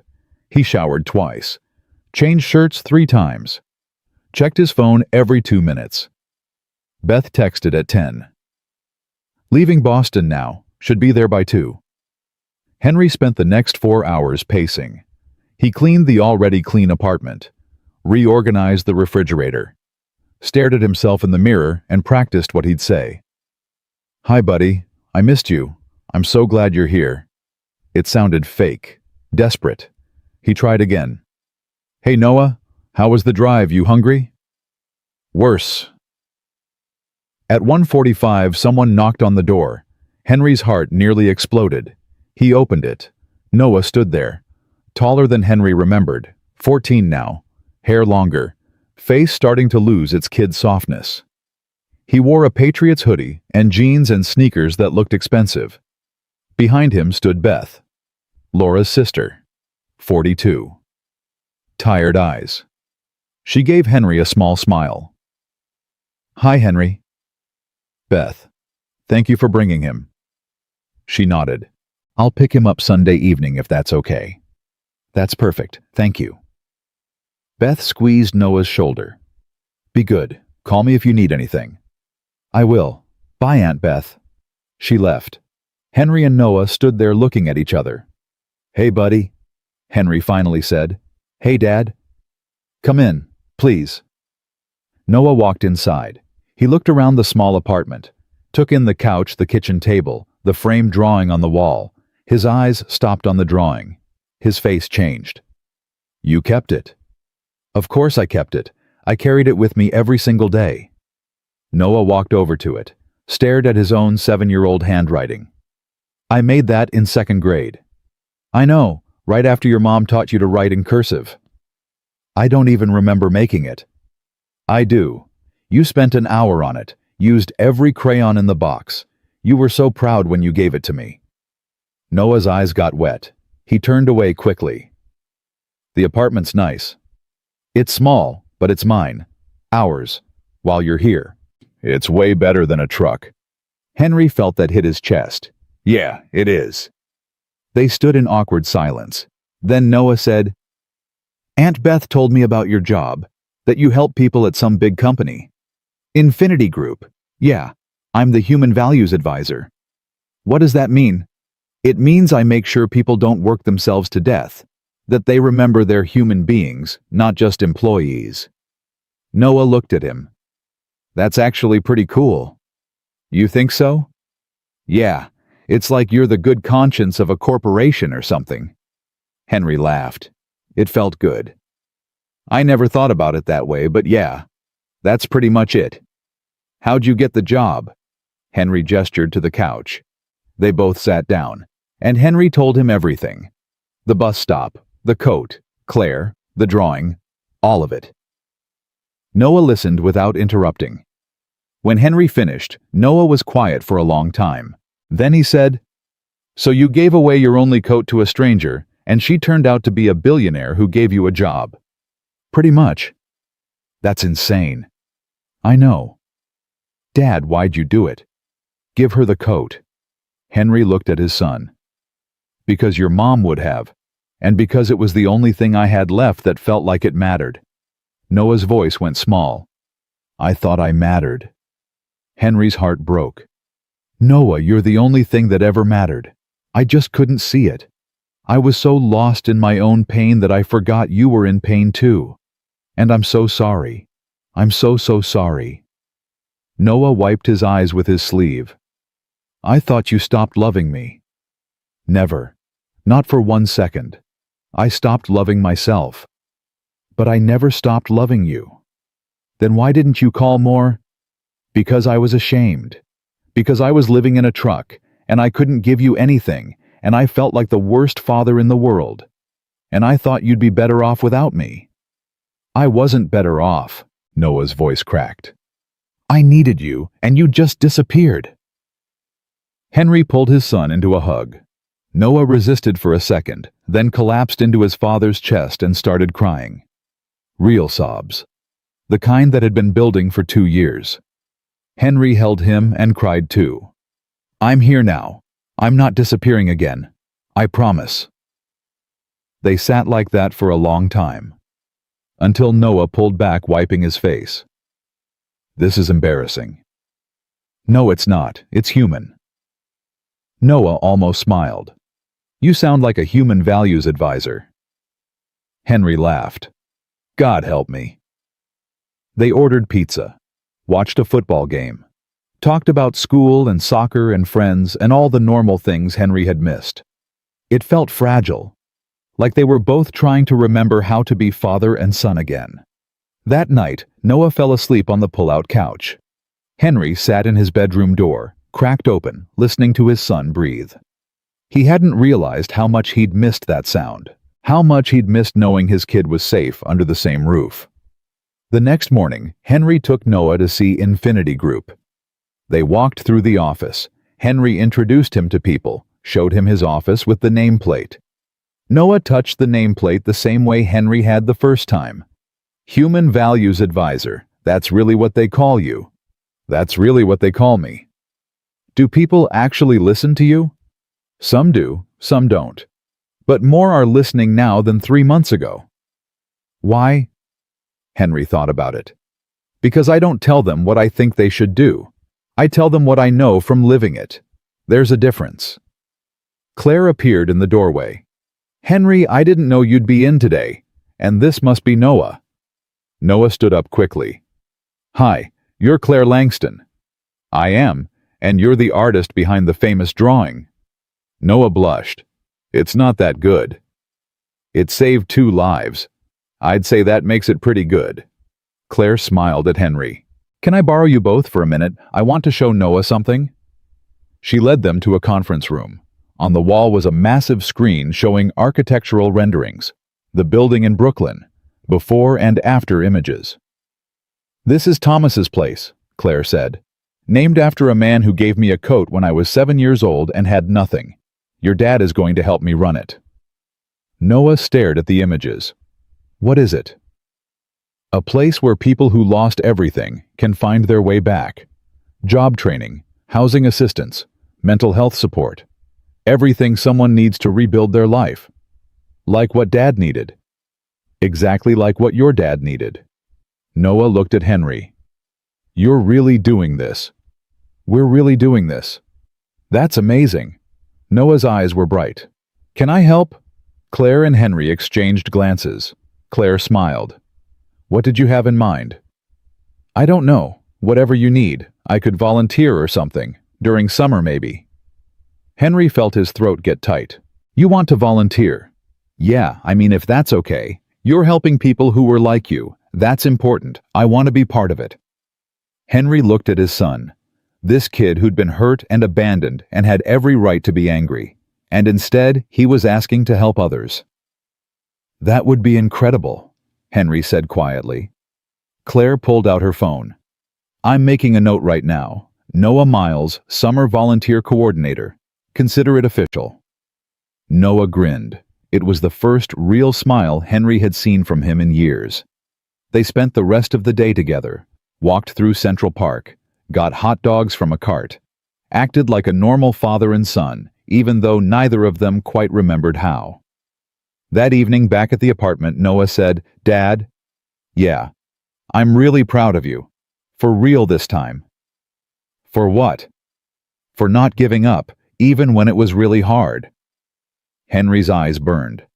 He showered twice, changed shirts 3 times, checked his phone every 2 minutes. Beth texted at 10. "Leaving Boston now, should be there by 2. Henry spent the next 4 hours pacing. He cleaned the already clean apartment, reorganized the refrigerator, stared at himself in the mirror and practiced what he'd say. "Hi, buddy. I missed you. I'm so glad you're here." It sounded fake, desperate. He tried again. "Hey, Noah. How was the drive? You hungry?" "Worse." At 1:45, someone knocked on the door. Henry's heart nearly exploded. He opened it. Noah stood there, taller than Henry remembered, 14 now, hair longer, face starting to lose its kid softness. He wore a Patriots hoodie and jeans and sneakers that looked expensive. Behind him stood Beth, Laura's sister, 42. Tired eyes. She gave Henry a small smile. "Hi, Henry." "Beth, thank you for bringing him." She nodded. "I'll pick him up Sunday evening if that's okay." "That's perfect, thank you." Beth squeezed Noah's shoulder. "Be good. Call me if you need anything." "I will. Bye, Aunt Beth." She left. Henry and Noah stood there looking at each other. "Hey, buddy," Henry finally said. "Hey, Dad." "Come in, please." Noah walked inside. He looked around the small apartment, took in the couch, the kitchen table, the framed drawing on the wall. His eyes stopped on the drawing. His face changed. "You kept it." "Of course I kept it. I carried it with me every single day." Noah walked over to it, stared at his own 7-year-old handwriting. "I made that in 2nd grade." "I know, right after your mom taught you to write in cursive." "I don't even remember making it." "I do. You spent an hour on it, used every crayon in the box. You were so proud when you gave it to me." Noah's eyes got wet. He turned away quickly. "The apartment's nice." "It's small, but it's mine. Ours. While you're here." "It's way better than a truck." Henry felt that hit his chest. "Yeah, it is." They stood in awkward silence. Then Noah said, "Aunt Beth told me about your job, that you help people at some big company." "Infinity Group. Yeah, I'm the Human Values Advisor." "What does that mean?" "It means I make sure people don't work themselves to death, that they remember they're human beings, not just employees." Noah looked at him. "That's actually pretty cool." "You think so?" "Yeah, it's like you're the good conscience of a corporation or something." Henry laughed. It felt good. "I never thought about it that way, but yeah, that's pretty much it." "How'd you get the job?" Henry gestured to the couch. They both sat down, and Henry told him everything. The bus stop, the coat, Claire, the drawing, all of it. Noah listened without interrupting. When Henry finished, Noah was quiet for a long time. Then he said, "So you gave away your only coat to a stranger, and she turned out to be a billionaire who gave you a job." Pretty much. That's insane. I know. Dad, why'd you do it? Give her the coat. Henry looked at his son. Because your mom would have, and because it was the only thing I had left that felt like it mattered. Noah's voice went small. I thought I mattered. Henry's heart broke. Noah, you're the only thing that ever mattered. I just couldn't see it. I was so lost in my own pain that I forgot you were in pain too. And I'm so sorry. I'm so sorry. Noah wiped his eyes with his sleeve. I thought you stopped loving me. Never. Not for 1 second. I stopped loving myself. But I never stopped loving you. Then why didn't you call more? Because I was ashamed. Because I was living in a truck, and I couldn't give you anything, and I felt like the worst father in the world. And I thought you'd be better off without me. I wasn't better off, Noah's voice cracked. I needed you, and you just disappeared. Henry pulled his son into a hug. Noah resisted for a second, then collapsed into his father's chest and started crying. Real sobs. The kind that had been building for 2 years. Henry held him and cried too. I'm here now. I'm not disappearing again. I promise. They sat like that for a long time. Until Noah pulled back, wiping his face. This is embarrassing. No, it's not. It's human. Noah almost smiled. You sound like a human values advisor. Henry laughed. God help me. They ordered pizza, watched a football game, talked about school and soccer and friends and all the normal things Henry had missed. It felt fragile, like they were both trying to remember how to be father and son again. That night, Noah fell asleep on the pull-out couch. Henry sat in his bedroom door, cracked open, listening to his son breathe. He hadn't realized how much he'd missed that sound, how much he'd missed knowing his kid was safe under the same roof. The next morning, Henry took Noah to see Infinity Group. They walked through the office. Henry introduced him to people, showed him his office with the nameplate. Noah touched the nameplate the same way Henry had the first time. Human Values Advisor, that's really what they call you. That's really what they call me. Do people actually listen to you? Some do, some don't. But more are listening now than 3 months ago. Why? Henry thought about it. Because I don't tell them what I think they should do. I tell them what I know from living it. There's a difference. Claire appeared in the doorway. Henry, I didn't know you'd be in today, and this must be Noah. Noah stood up quickly. Hi, you're Claire Langston. I am, and you're the artist behind the famous drawing. Noah blushed. It's not that good. It saved 2 lives. I'd say that makes it pretty good. Claire smiled at Henry. Can I borrow you both for a minute? I want to show Noah something. She led them to a conference room. On the wall was a massive screen showing architectural renderings, the building in Brooklyn, before and after images. This is Thomas's place, Claire said. Named after a man who gave me a coat when I was 7 years old and had nothing. Your dad is going to help me run it. Noah stared at the images. What is it? A place where people who lost everything can find their way back. Job training, housing assistance, mental health support. Everything someone needs to rebuild their life. Like what Dad needed. Exactly like what your dad needed. Noah looked at Henry. You're really doing this. We're really doing this. That's amazing. Noah's eyes were bright. Can I help? Claire and Henry exchanged glances. Claire smiled. What did you have in mind? I don't know. Whatever you need. I could volunteer or something. During summer, maybe. Henry felt his throat get tight. You want to volunteer? Yeah, I mean, if that's okay. You're helping people who were like you. That's important. I want to be part of it. Henry looked at his son. This kid who'd been hurt and abandoned and had every right to be angry. And instead, he was asking to help others. That would be incredible, Henry said quietly. Claire pulled out her phone. I'm making a note right now. Noah Miles, Summer Volunteer Coordinator. Consider it official. Noah grinned. It was the first real smile Henry had seen from him in years. They spent the rest of the day together, walked through Central Park, got hot dogs from a cart, acted like a normal father and son, even though neither of them quite remembered how. That evening back at the apartment, Noah said, "Dad, yeah, I'm really proud of you. For real this time." "For what?" "For not giving up, even when it was really hard." Henry's eyes burned.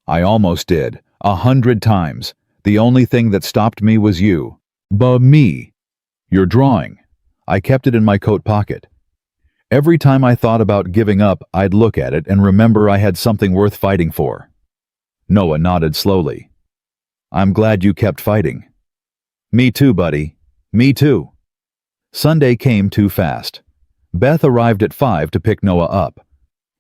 "I almost did, 100 times. The only thing that stopped me was you." Me. Your drawing. I kept it in my coat pocket. Every time I thought about giving up, I'd look at it and remember I had something worth fighting for. Noah nodded slowly. "I'm glad you kept fighting." "Me too, buddy. Me too." Sunday came too fast. Beth arrived at 5 to pick Noah up.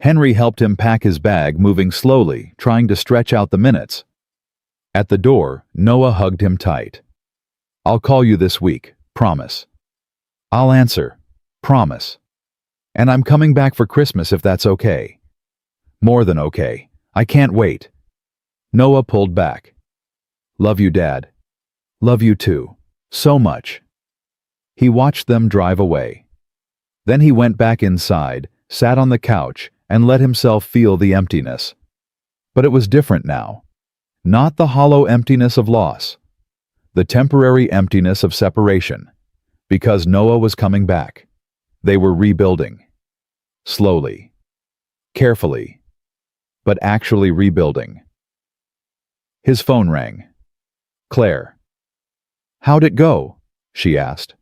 Henry helped him pack his bag, moving slowly, trying to stretch out the minutes. At the door, Noah hugged him tight. "I'll call you this week, promise." "I'll answer, promise. And I'm coming back for Christmas if that's okay." "More than okay. I can't wait." Noah pulled back. "Love you, Dad." "Love you too. So much." He watched them drive away. Then he went back inside, sat on the couch, and let himself feel the emptiness. But it was different now. Not the hollow emptiness of loss. The temporary emptiness of separation. Because Noah was coming back. They were rebuilding. Slowly. Carefully. But actually rebuilding. His phone rang. Claire. "How'd it go?" she asked.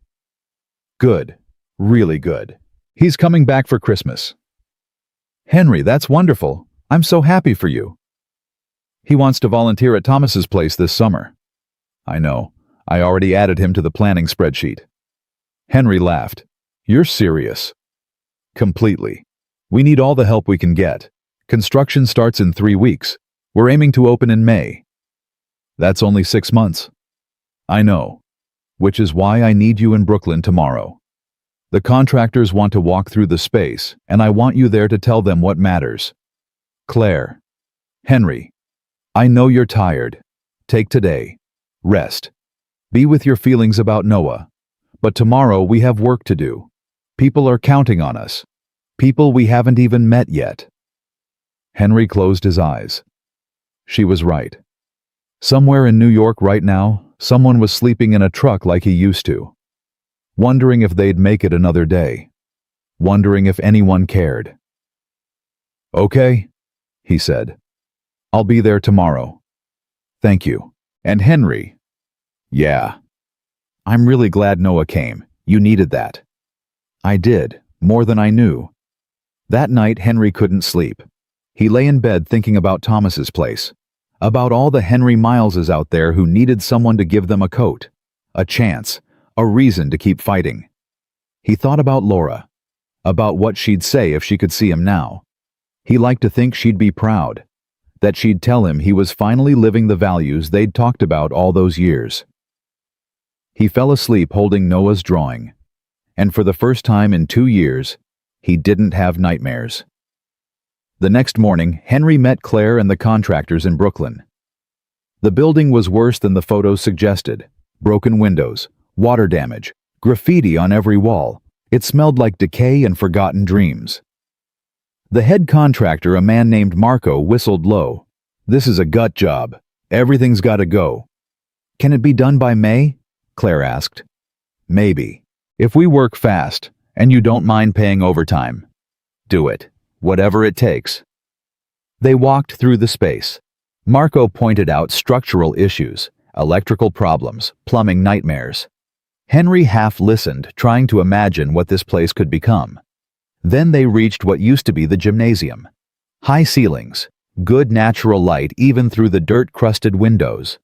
"Good. Really good. He's coming back for Christmas." "Henry, that's wonderful. I'm so happy for you." "He wants to volunteer at Thomas's place this summer." "I know. I already added him to the planning spreadsheet." Henry laughed. "You're serious?" "Completely. We need all the help we can get. Construction starts in 3 weeks. We're aiming to open in May." "That's only 6 months." "I know. Which is why I need you in Brooklyn tomorrow. The contractors want to walk through the space, and I want you there to tell them what matters." "Claire." "Henry. I know you're tired. Take today. Rest. Be with your feelings about Noah. But tomorrow we have work to do. People are counting on us. People we haven't even met yet." Henry closed his eyes. She was right. Somewhere in New York right now, someone was sleeping in a truck like he used to. Wondering if they'd make it another day. Wondering if anyone cared. "Okay," he said. "I'll be there tomorrow." "Thank you." "And Henry." "Yeah. I'm really glad Noah came. You needed that." "I did, more than I knew." That night Henry couldn't sleep. He lay in bed thinking about Thomas's place. About all the Henry Mileses out there who needed someone to give them a coat, a chance, a reason to keep fighting. He thought about Laura, about what she'd say if she could see him now. He liked to think she'd be proud, that she'd tell him he was finally living the values they'd talked about all those years. He fell asleep holding Noah's drawing, and for the first time in 2 years, he didn't have nightmares. The next morning, Henry met Claire and the contractors in Brooklyn. The building was worse than the photos suggested. Broken windows, water damage, graffiti on every wall. It smelled like decay and forgotten dreams. The head contractor, a man named Marco, whistled low. "This is a gut job. Everything's got to go." "Can it be done by May?" Claire asked. "Maybe. If we work fast, and you don't mind paying overtime. Do it. Whatever it takes." They walked through the space. Marco pointed out structural issues, electrical problems, plumbing nightmares. Henry half listened, trying to imagine what this place could become. Then they reached what used to be the gymnasium. High ceilings, good natural light even through the dirt-crusted windows.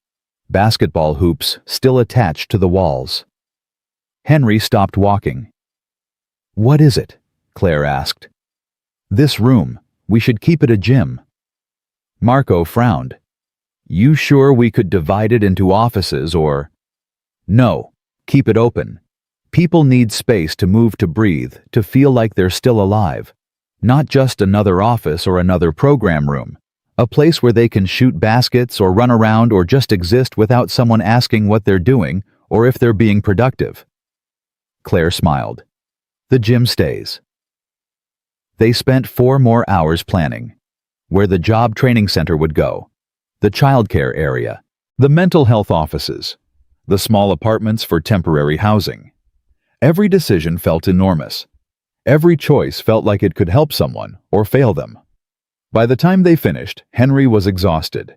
Basketball hoops still attached to the walls. Henry stopped walking. "What is it?" Claire asked. "This room. We should keep it a gym." Marco frowned. "You sure we could divide it into offices or—" "No. Keep it open. People need space to move, to breathe, to feel like they're still alive. Not just another office or another program room. A place where they can shoot baskets or run around or just exist without someone asking what they're doing or if they're being productive. Claire smiled. The gym stays. They spent 4 more hours planning. Where the job training center would go, the childcare area, the mental health offices, the small apartments for temporary housing. Every decision felt enormous. Every choice felt like it could help someone or fail them. By the time they finished, Henry was exhausted.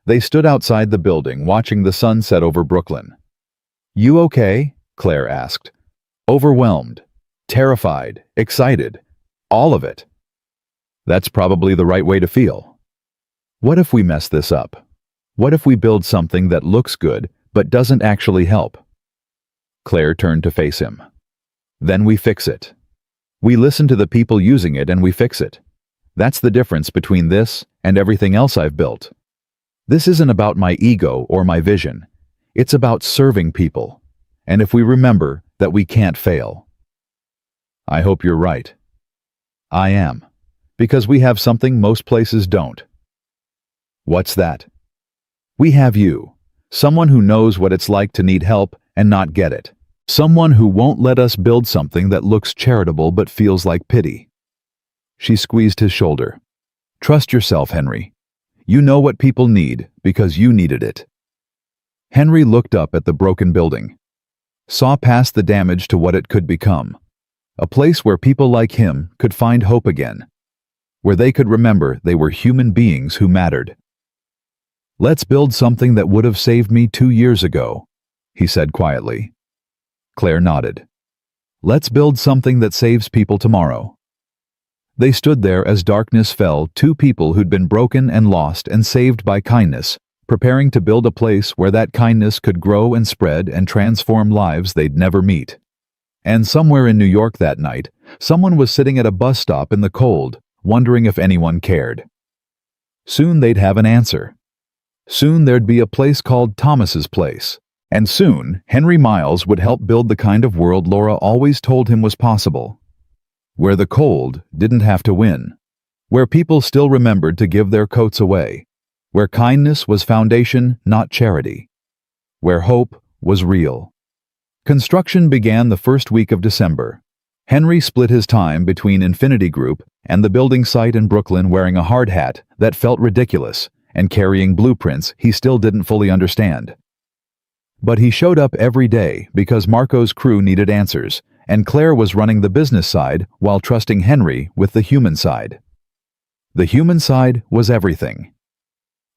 They stood outside the building watching the sun set over Brooklyn. "You okay?" Claire asked. Overwhelmed, terrified, excited, all of it. That's probably the right way to feel. What if we mess this up? What if we build something that looks good but doesn't actually help? Claire turned to face him. Then we fix it. We listen to the people using it and we fix it. That's the difference between this and everything else I've built. This isn't about my ego or my vision. It's about serving people. And if we remember that we can't fail. I hope you're right. I am. Because we have something most places don't. What's that? We have you. Someone who knows what it's like to need help and not get it. Someone who won't let us build something that looks charitable but feels like pity. She squeezed his shoulder. Trust yourself, Henry. You know what people need because you needed it. Henry looked up at the broken building. Saw past the damage to what it could become. A place where people like him could find hope again. Where they could remember they were human beings who mattered. Let's build something that would have saved me 2 years ago, he said quietly. Claire nodded. Let's build something that saves people tomorrow. They stood there as darkness fell, 2 people who'd been broken and lost and saved by kindness, preparing to build a place where that kindness could grow and spread and transform lives they'd never meet. And somewhere in New York that night, someone was sitting at a bus stop in the cold, wondering if anyone cared. Soon they'd have an answer. Soon there'd be a place called Thomas's Place. And soon, Henry Miles would help build the kind of world Laura always told him was possible. Where the cold didn't have to win. Where people still remembered to give their coats away. Where kindness was foundation, not charity. Where hope was real. Construction began the first week of December. Henry split his time between Infinity Group and the building site in Brooklyn, wearing a hard hat that felt ridiculous and carrying blueprints he still didn't fully understand. But he showed up every day because Marco's crew needed answers, and Claire was running the business side while trusting Henry with the human side. The human side was everything.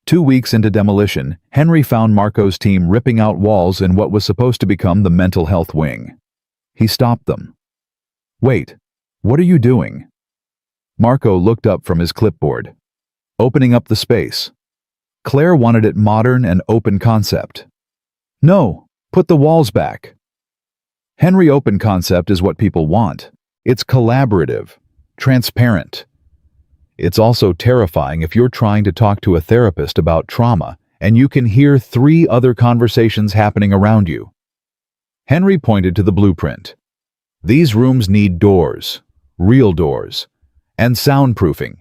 2 weeks into demolition, Henry found Marco's team ripping out walls in what was supposed to become the mental health wing. He stopped them. Wait, what are you doing? Marco looked up from his clipboard. Opening up the space. Claire wanted it modern and open concept. No, put the walls back. Henry, open concept is what people want. It's collaborative, transparent. It's also terrifying if you're trying to talk to a therapist about trauma and you can hear 3 other conversations happening around you. Henry pointed to the blueprint. These rooms need doors, real doors, and soundproofing.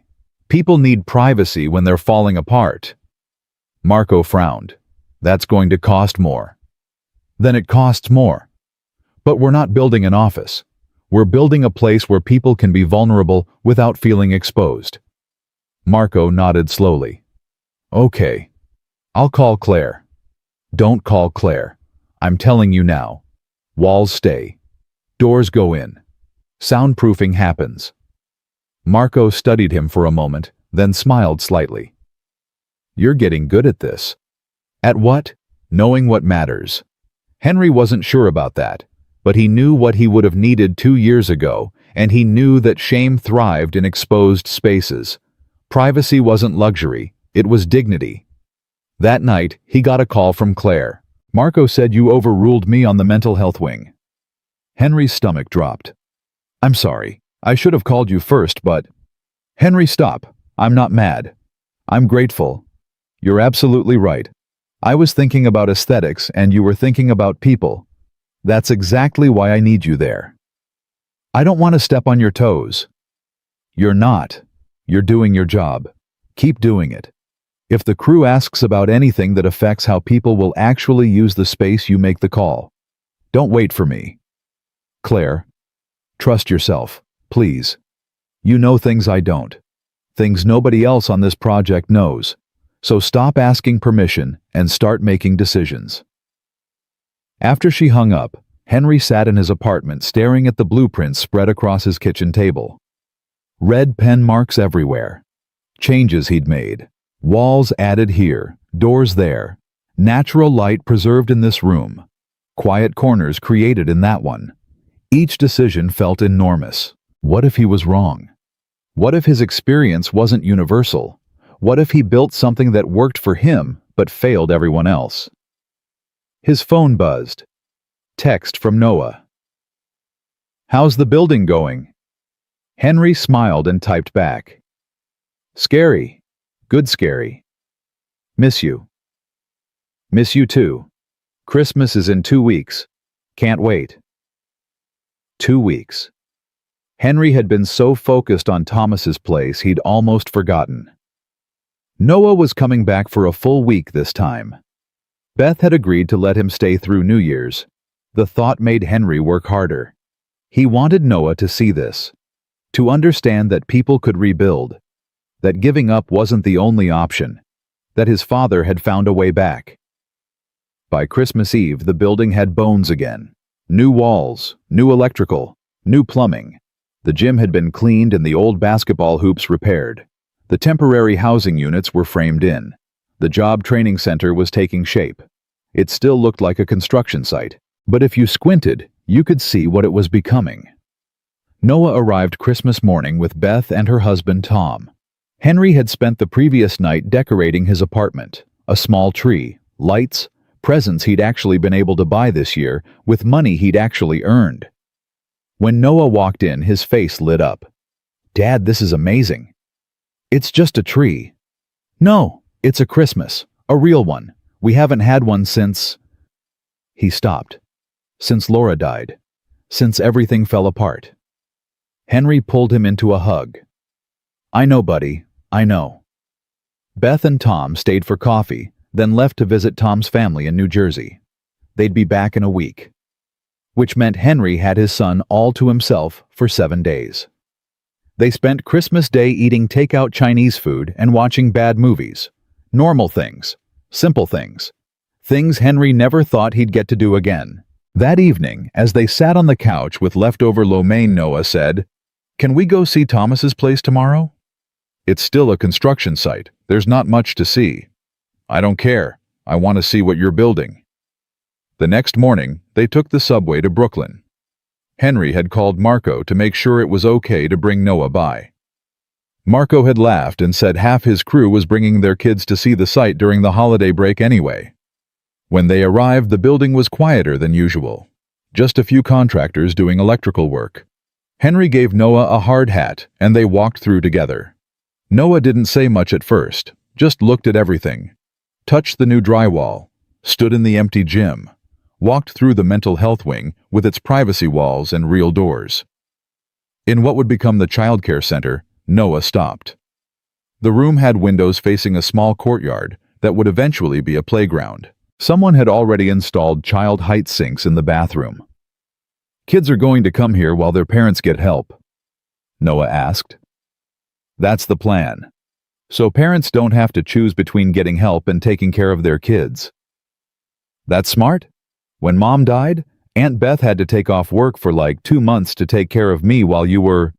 People need privacy when they're falling apart. Marco frowned. That's going to cost more. Then it costs more. But we're not building an office. We're building a place where people can be vulnerable without feeling exposed. Marco nodded slowly. Okay. I'll call Claire. Don't call Claire. I'm telling you now. Walls stay. Doors go in. Soundproofing happens. Marco studied him for a moment, then smiled slightly. You're getting good at this. At what? Knowing what matters. Henry wasn't sure about that, but he knew what he would have needed 2 years ago, and he knew that shame thrived in exposed spaces. Privacy wasn't luxury, it was dignity. That night, he got a call from Claire. Marco said you overruled me on the mental health wing. Henry's stomach dropped. I'm sorry, I should have called you first, but... Henry, stop. I'm not mad. I'm grateful. You're absolutely right. I was thinking about aesthetics and you were thinking about people. That's exactly why I need you there. I don't want to step on your toes. You're not. You're doing your job. Keep doing it. If the crew asks about anything that affects how people will actually use the space, you make the call. Don't wait for me. Claire, trust yourself, please. You know things I don't. Things nobody else on this project knows. So stop asking permission and start making decisions. After she hung up, Henry sat in his apartment staring at the blueprints spread across his kitchen table. Red pen marks everywhere. Changes he'd made. Walls added here, doors there. Natural light preserved in this room. Quiet corners created in that one. Each decision felt enormous. What if he was wrong? What if his experience wasn't universal? What if he built something that worked for him but failed everyone else? His phone buzzed. Text from Noah. How's the building going? Henry smiled and typed back. Scary. Good scary. Miss you. Miss you too. Christmas is in 2 weeks. Can't wait. 2 weeks. Henry had been so focused on Thomas's place he'd almost forgotten. Noah was coming back for a full week this time. Beth had agreed to let him stay through New Year's. The thought made Henry work harder. He wanted Noah to see this, to understand that people could rebuild, that giving up wasn't the only option, that his father had found a way back. By Christmas Eve, the building had bones again. New walls, new electrical, new plumbing. The gym had been cleaned and the old basketball hoops repaired. The temporary housing units were framed in. The job training center was taking shape. It still looked like a construction site, but if you squinted, you could see what it was becoming. Noah arrived Christmas morning with Beth and her husband Tom. Henry had spent the previous night decorating his apartment, a small tree, lights, presents he'd actually been able to buy this year with money he'd actually earned. When Noah walked in, his face lit up. Dad, this is amazing. It's just a tree. No, it's a Christmas, a real one. We haven't had one since... He stopped. Since Laura died. Since everything fell apart. Henry pulled him into a hug. I know, buddy, I know. Beth and Tom stayed for coffee, then left to visit Tom's family in New Jersey. They'd be back in a week. Which meant Henry had his son all to himself for 7 days. They spent Christmas Day eating takeout Chinese food and watching bad movies. Normal things. Simple things. Things Henry never thought he'd get to do again. That evening, as they sat on the couch with leftover lo mein, Noah said, Can we go see Thomas's place tomorrow? It's still a construction site. There's not much to see. I don't care. I want to see what you're building. The next morning, they took the subway to Brooklyn. Henry had called Marco to make sure it was okay to bring Noah by. Marco had laughed and said half his crew was bringing their kids to see the site during the holiday break anyway. When they arrived, the building was quieter than usual. Just a few contractors doing electrical work. Henry gave Noah a hard hat, and they walked through together. Noah didn't say much at first, just looked at everything. Touched the new drywall, stood in the empty gym, walked through the mental health wing with its privacy walls and real doors. In what would become the childcare center, Noah stopped. The room had windows facing a small courtyard that would eventually be a playground. Someone had already installed child height sinks in the bathroom. Kids are going to come here while their parents get help, Noah asked. That's the plan. So parents don't have to choose between getting help and taking care of their kids. That's smart. When Mom died, Aunt Beth had to take off work for like 2 months to take care of me while you were...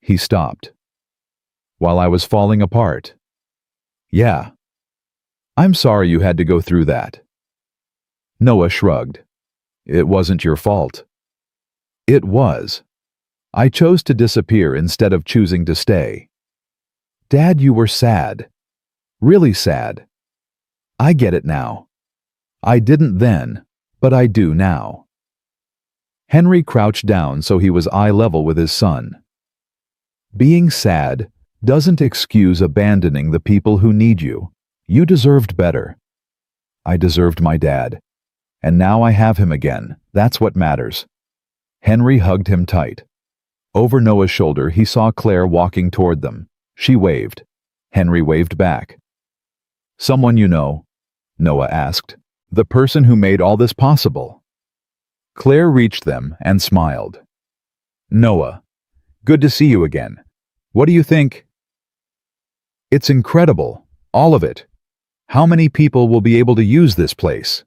He stopped. While I was falling apart. Yeah. I'm sorry you had to go through that. Noah shrugged. It wasn't your fault. It was. I chose to disappear instead of choosing to stay. Dad, you were sad. Really sad. I get it now. I didn't then, but I do now. Henry crouched down so he was eye level with his son. Being sad doesn't excuse abandoning the people who need you. You deserved better. I deserved my dad. And now I have him again. That's what matters. Henry hugged him tight. Over Noah's shoulder, he saw Claire walking toward them. She waved. Henry waved back. Someone you know? Noah asked. The person who made all this possible. Claire reached them and smiled. Noah, good to see you again. What do you think? It's incredible, all of it. How many people will be able to use this place?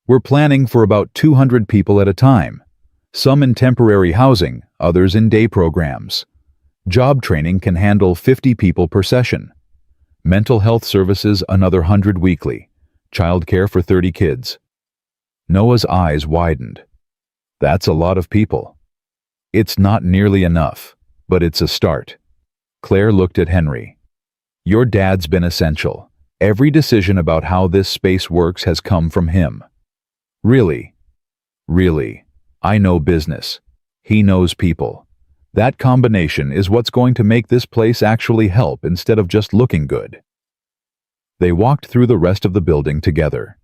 We're planning for about 200 people at a time. Some in temporary housing, others in day programs. Job training can handle 50 people per session. Mental health services another 100 weekly. Childcare for 30 kids. Noah's eyes widened. That's a lot of people. It's not nearly enough, but it's a start. Claire looked at Henry. Your dad's been essential. Every decision about how this space works has come from him. Really, I know business. He knows people. That combination is what's going to make this place actually help instead of just looking good. They walked through the rest of the building together.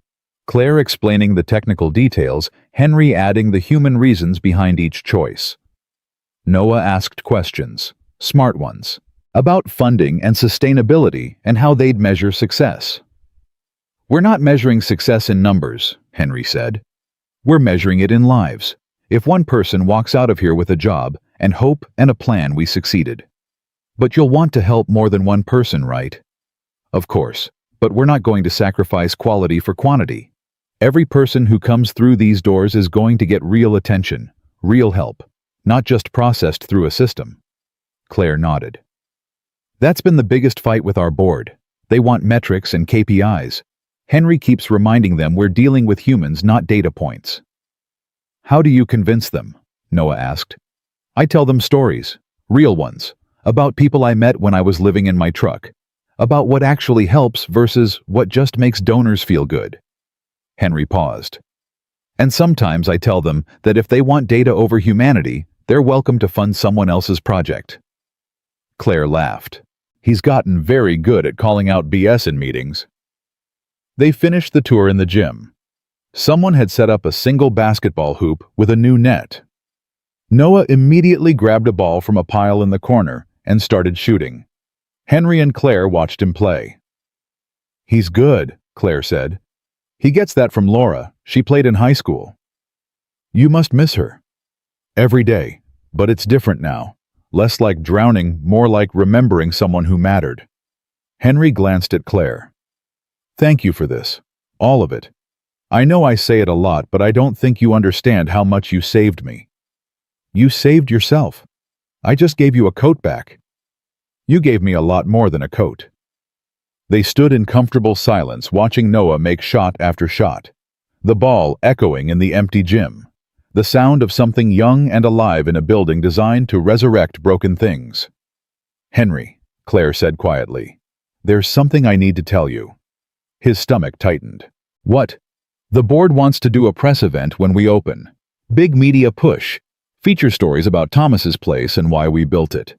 Claire explaining the technical details, Henry adding the human reasons behind each choice. Noah asked questions, smart ones, about funding and sustainability and how they'd measure success. We're not measuring success in numbers, Henry said. We're measuring it in lives. If one person walks out of here with a job and hope and a plan, we succeeded. But you'll want to help more than one person, right? Of course, but we're not going to sacrifice quality for quantity. Every person who comes through these doors is going to get real attention, real help, not just processed through a system. Claire nodded. That's been the biggest fight with our board. They want metrics and KPIs. Henry keeps reminding them we're dealing with humans, not data points. How do you convince them? Noah asked. I tell them stories, real ones, about people I met when I was living in my truck, about what actually helps versus what just makes donors feel good. Henry paused. And sometimes I tell them that if they want data over humanity, they're welcome to fund someone else's project. Claire laughed. He's gotten very good at calling out BS in meetings. They finished the tour in the gym. Someone had set up a single basketball hoop with a new net. Noah immediately grabbed a ball from a pile in the corner and started shooting. Henry and Claire watched him play. He's good, Claire said. He gets that from Laura. She played in high school. You must miss her. Every day, but it's different now. Less like drowning, more like remembering someone who mattered. Henry glanced at Claire. Thank you for this. All of it. I know I say it a lot, but I don't think you understand how much you saved me. You saved yourself. I just gave you a coat back. You gave me a lot more than a coat. They stood in comfortable silence, watching Noah make shot after shot. The ball echoing in the empty gym. The sound of something young and alive in a building designed to resurrect broken things. Henry, Claire said quietly, there's something I need to tell you. His stomach tightened. What? The board wants to do a press event when we open. Big media push. Feature stories about Thomas's place and why we built it.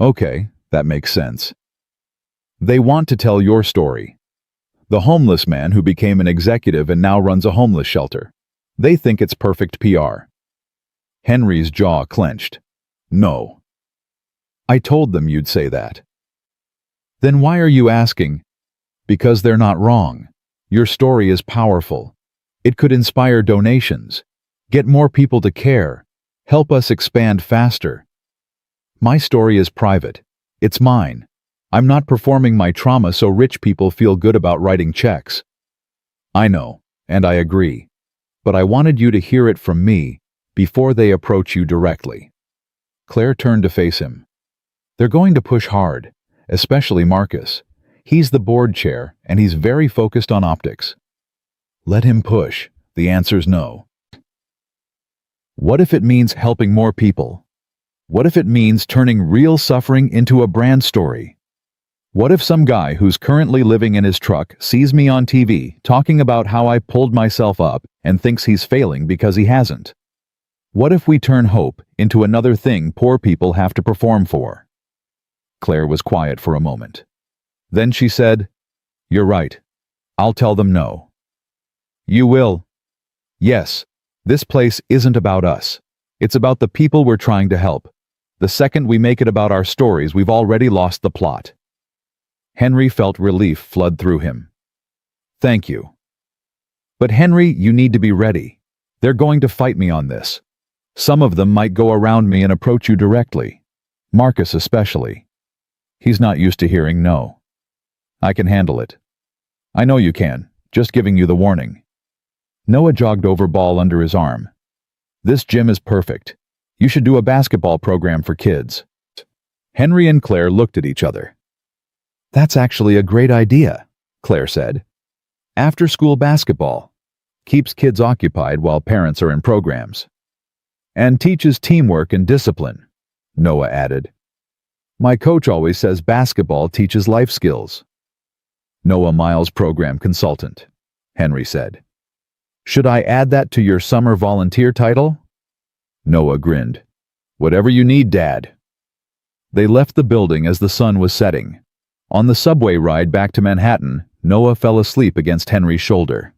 Okay, that makes sense. They want to tell your story. The homeless man who became an executive and now runs a homeless shelter. They think it's perfect PR. Henry's jaw clenched. No. I told them you'd say that. Then why are you asking? Because they're not wrong. Your story is powerful. It could inspire donations, get more people to care, help us expand faster. My story is private. It's mine. I'm not performing my trauma so rich people feel good about writing checks. I know, and I agree. But I wanted you to hear it from me before they approach you directly. Claire turned to face him. They're going to push hard, especially Marcus. He's the board chair, and he's very focused on optics. Let him push. The answer's no. What if it means helping more people? What if it means turning real suffering into a brand story? What if some guy who's currently living in his truck sees me on TV talking about how I pulled myself up and thinks he's failing because he hasn't? What if we turn hope into another thing poor people have to perform for? Claire was quiet for a moment. Then she said, You're right. I'll tell them no. You will? Yes. This place isn't about us. It's about the people we're trying to help. The second we make it about our stories, we've already lost the plot. Henry felt relief flood through him. Thank you. But Henry, you need to be ready. They're going to fight me on this. Some of them might go around me and approach you directly. Marcus especially. He's not used to hearing no. I can handle it. I know you can, just giving you the warning. Noah jogged over, ball under his arm. This gym is perfect. You should do a basketball program for kids. Henry and Claire looked at each other. That's actually a great idea, Claire said. After-school basketball. Keeps kids occupied while parents are in programs. And teaches teamwork and discipline, Noah added. My coach always says basketball teaches life skills. Noah Miles, program consultant, Henry said. Should I add that to your summer volunteer title? Noah grinned. Whatever you need, Dad. They left the building as the sun was setting. On the subway ride back to Manhattan, Noah fell asleep against Henry's shoulder.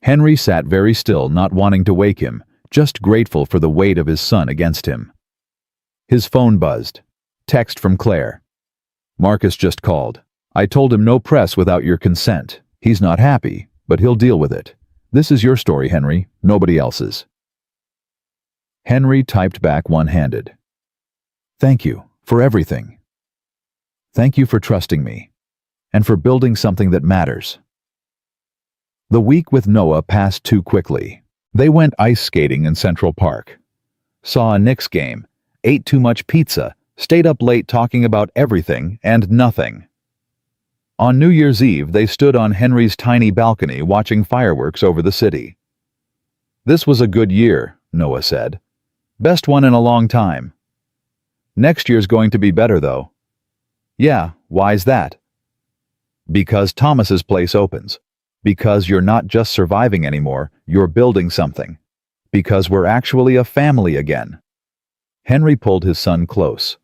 Henry sat very still, not wanting to wake him, just grateful for the weight of his son against him. His phone buzzed. Text from Claire. Marcus just called. I told him no press without your consent. He's not happy, but he'll deal with it. This is your story, Henry, nobody else's. Henry typed back one-handed. Thank you for everything. Thank you for trusting me, and for building something that matters. The week with Noah passed too quickly. They went ice skating in Central Park, saw a Knicks game, ate too much pizza, stayed up late talking about everything and nothing. On New Year's Eve, they stood on Henry's tiny balcony watching fireworks over the city. This was a good year, Noah said. Best one in a long time. Next year's going to be better, though. Yeah, why's that? Because Thomas's place opens. Because you're not just surviving anymore, you're building something. Because we're actually a family again. Henry pulled his son close.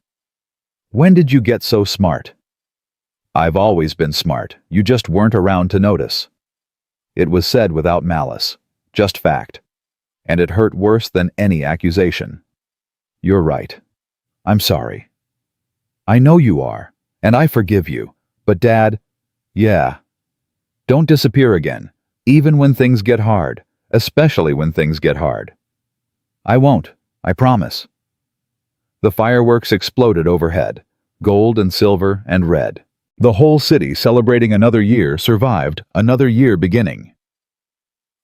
When did you get so smart? I've always been smart, you just weren't around to notice. It was said without malice, just fact. And it hurt worse than any accusation. You're right. I'm sorry. I know you are, and I forgive you, but Dad, yeah. Don't disappear again, even when things get hard, especially when things get hard. I won't, I promise. The fireworks exploded overhead, gold and silver and red. The whole city celebrating another year survived, another year beginning.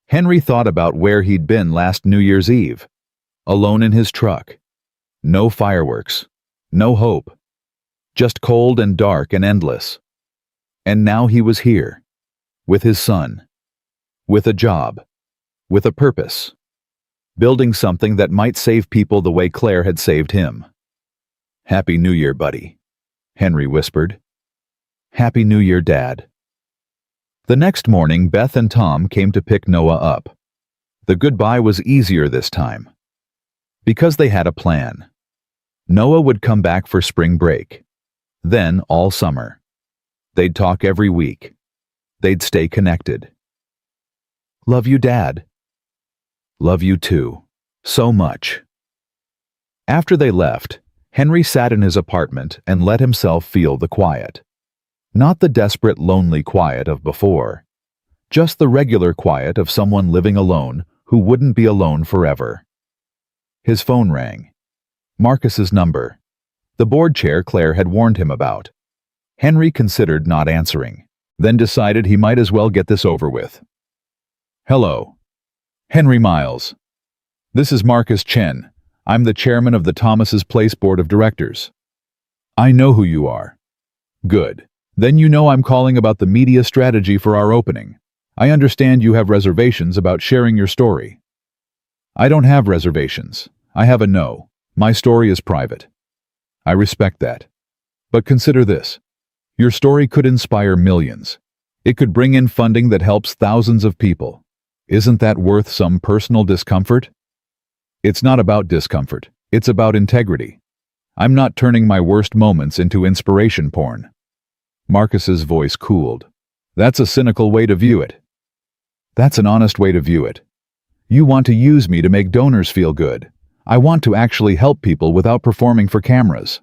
Henry thought about where he'd been last New Year's Eve, alone in his truck. No fireworks, no hope, just cold and dark and endless. And now he was here, with his son, with a job, with a purpose, building something that might save people the way Claire had saved him. Happy New Year, buddy, Henry whispered. Happy New Year, Dad. The next morning, Beth and Tom came to pick Noah up. The goodbye was easier this time, because they had a plan. Noah would come back for spring break, then all summer. They'd talk every week. They'd stay connected. Love you, Dad. Love you too, so much. After they left, Henry sat in his apartment and let himself feel the quiet. Not the desperate, lonely quiet of before. Just the regular quiet of someone living alone who wouldn't be alone forever. His phone rang. Marcus's number. The board chair Claire had warned him about. Henry considered not answering, then decided he might as well get this over with. Hello. Henry Miles. This is Marcus Chen. I'm the chairman of the Thomas's Place Board of Directors. I know who you are. Good. Then you know I'm calling about the media strategy for our opening. I understand you have reservations about sharing your story. I don't have reservations. I have a no. My story is private. I respect that. But consider this. Your story could inspire millions. It could bring in funding that helps thousands of people. Isn't that worth some personal discomfort? It's not about discomfort. It's about integrity. I'm not turning my worst moments into inspiration porn. Marcus's voice cooled. That's a cynical way to view it. That's an honest way to view it. You want to use me to make donors feel good. I want to actually help people without performing for cameras.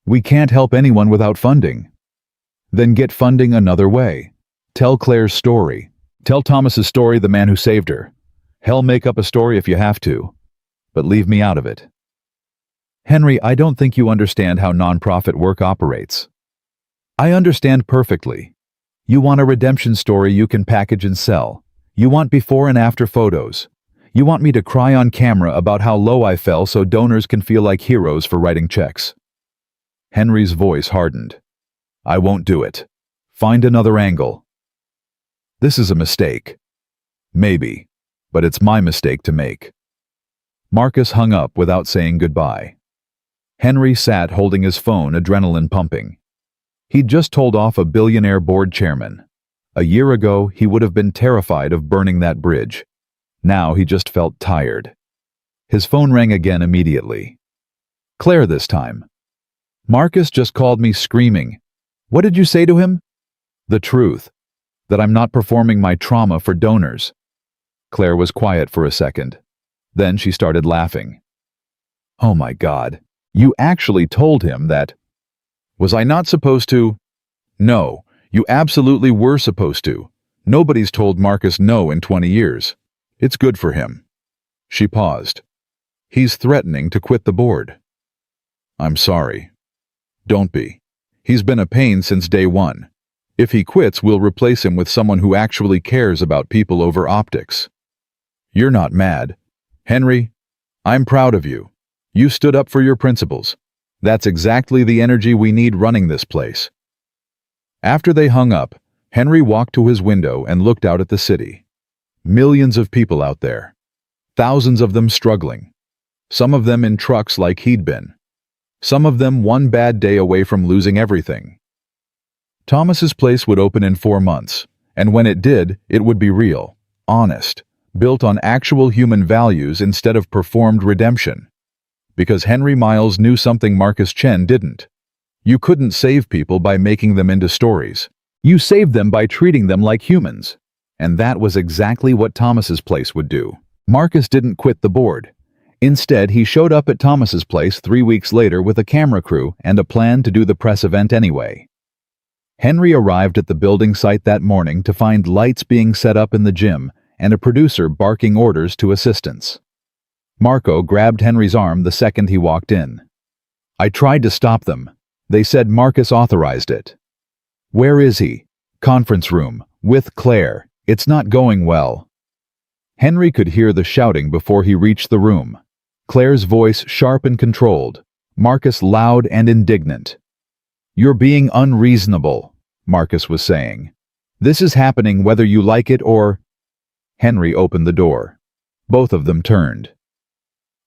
We can't help anyone without funding. Then get funding another way. Tell Claire's story. Tell Thomas's story, the man who saved her. Hell, make up a story if you have to. But leave me out of it. Henry, I don't think you understand how nonprofit work operates. I understand perfectly. You want a redemption story you can package and sell. You want before and after photos. You want me to cry on camera about how low I fell so donors can feel like heroes for writing checks. Henry's voice hardened. I won't do it. Find another angle. This is a mistake. Maybe, but it's my mistake to make. Marcus hung up without saying goodbye. Henry sat holding his phone, adrenaline pumping. He'd just told off a billionaire board chairman. A year ago, he would have been terrified of burning that bridge. Now he just felt tired. His phone rang again immediately. Claire this time. Marcus just called me screaming. What did you say to him? The truth. That I'm not performing my trauma for donors. Claire was quiet for a second. Then she started laughing. Oh my God. You actually told him that. Was I not supposed to? No, you absolutely were supposed to. Nobody's told Marcus no in 20 years. It's good for him. She paused. He's threatening to quit the board. I'm sorry. Don't be. He's been a pain since day one. If he quits, we'll replace him with someone who actually cares about people over optics. You're not mad. Henry, I'm proud of you. You stood up for your principles. That's exactly the energy we need running this place. After they hung up, Henry walked to his window and looked out at the city. Millions of people out there. Thousands of them struggling. Some of them in trucks like he'd been. Some of them one bad day away from losing everything. Thomas's place would open in 4 months, and when it did, it would be real, honest, built on actual human values instead of performed redemption. Because Henry Miles knew something Marcus Chen didn't. You couldn't save people by making them into stories. You saved them by treating them like humans. And that was exactly what Thomas's place would do. Marcus didn't quit the board. Instead, he showed up at Thomas's place 3 weeks later with a camera crew and a plan to do the press event anyway. Henry arrived at the building site that morning to find lights being set up in the gym and a producer barking orders to assistants. Marco grabbed Henry's arm the second he walked in. I tried to stop them. They said Marcus authorized it. Where is he? Conference room, with Claire. It's not going well. Henry could hear the shouting before he reached the room. Claire's voice sharp and controlled. Marcus loud and indignant. You're being unreasonable, Marcus was saying. This is happening whether you like it or... Henry opened the door. Both of them turned.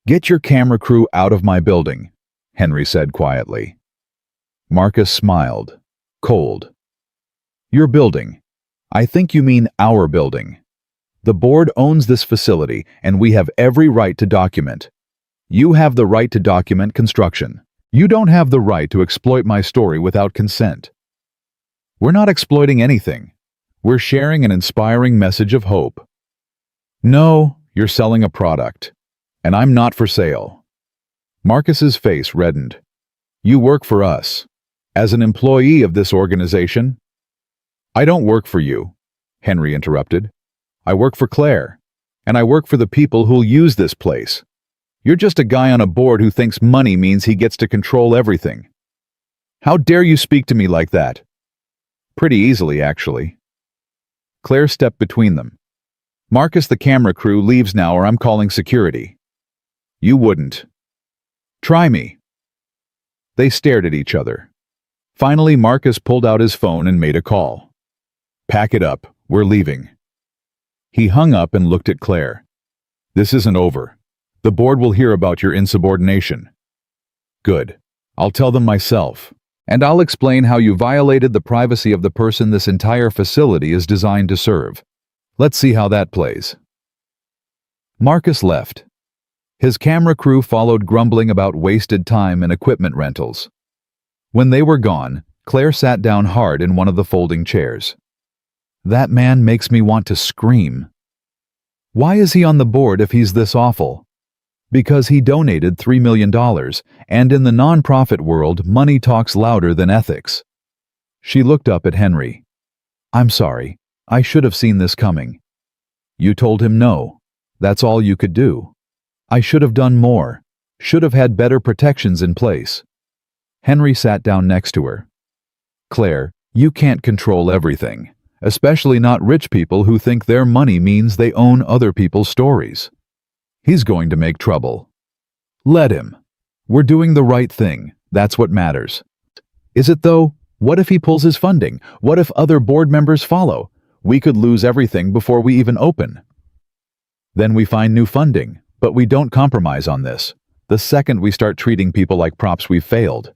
Get your camera crew out of my building, Henry said quietly. Marcus smiled. Cold. Your building. I think you mean our building. The board owns this facility, and we have every right to document. You have the right to document construction. You don't have the right to exploit my story without consent. We're not exploiting anything. We're sharing an inspiring message of hope. No, you're selling a product. And I'm not for sale. Marcus's face reddened. You work for us. As an employee of this organization? I don't work for you, Henry interrupted. I work for Claire. And I work for the people who'll use this place. You're just a guy on a board who thinks money means he gets to control everything. How dare you speak to me like that? Pretty easily, actually. Claire stepped between them. Marcus, the camera crew, leaves now or I'm calling security. You wouldn't. Try me. They stared at each other. Finally, Marcus pulled out his phone and made a call. Pack it up. We're leaving. He hung up and looked at Claire. This isn't over. The board will hear about your insubordination. Good. I'll tell them myself. And I'll explain how you violated the privacy of the person this entire facility is designed to serve. Let's see how that plays. Marcus left. His camera crew followed, grumbling about wasted time and equipment rentals. When they were gone, Claire sat down hard in one of the folding chairs. That man makes me want to scream. Why is he on the board if he's this awful? Because he donated $3 million, and in the nonprofit world, money talks louder than ethics. She looked up at Henry. I'm sorry, I should have seen this coming. You told him no. That's all you could do. I should have done more. Should have had better protections in place. Henry sat down next to her. Claire, you can't control everything, especially not rich people who think their money means they own other people's stories. He's going to make trouble. Let him. We're doing the right thing. That's what matters. Is it though? What if he pulls his funding? What if other board members follow? We could lose everything before we even open. Then we find new funding, but we don't compromise on this. The second we start treating people like props, we've failed.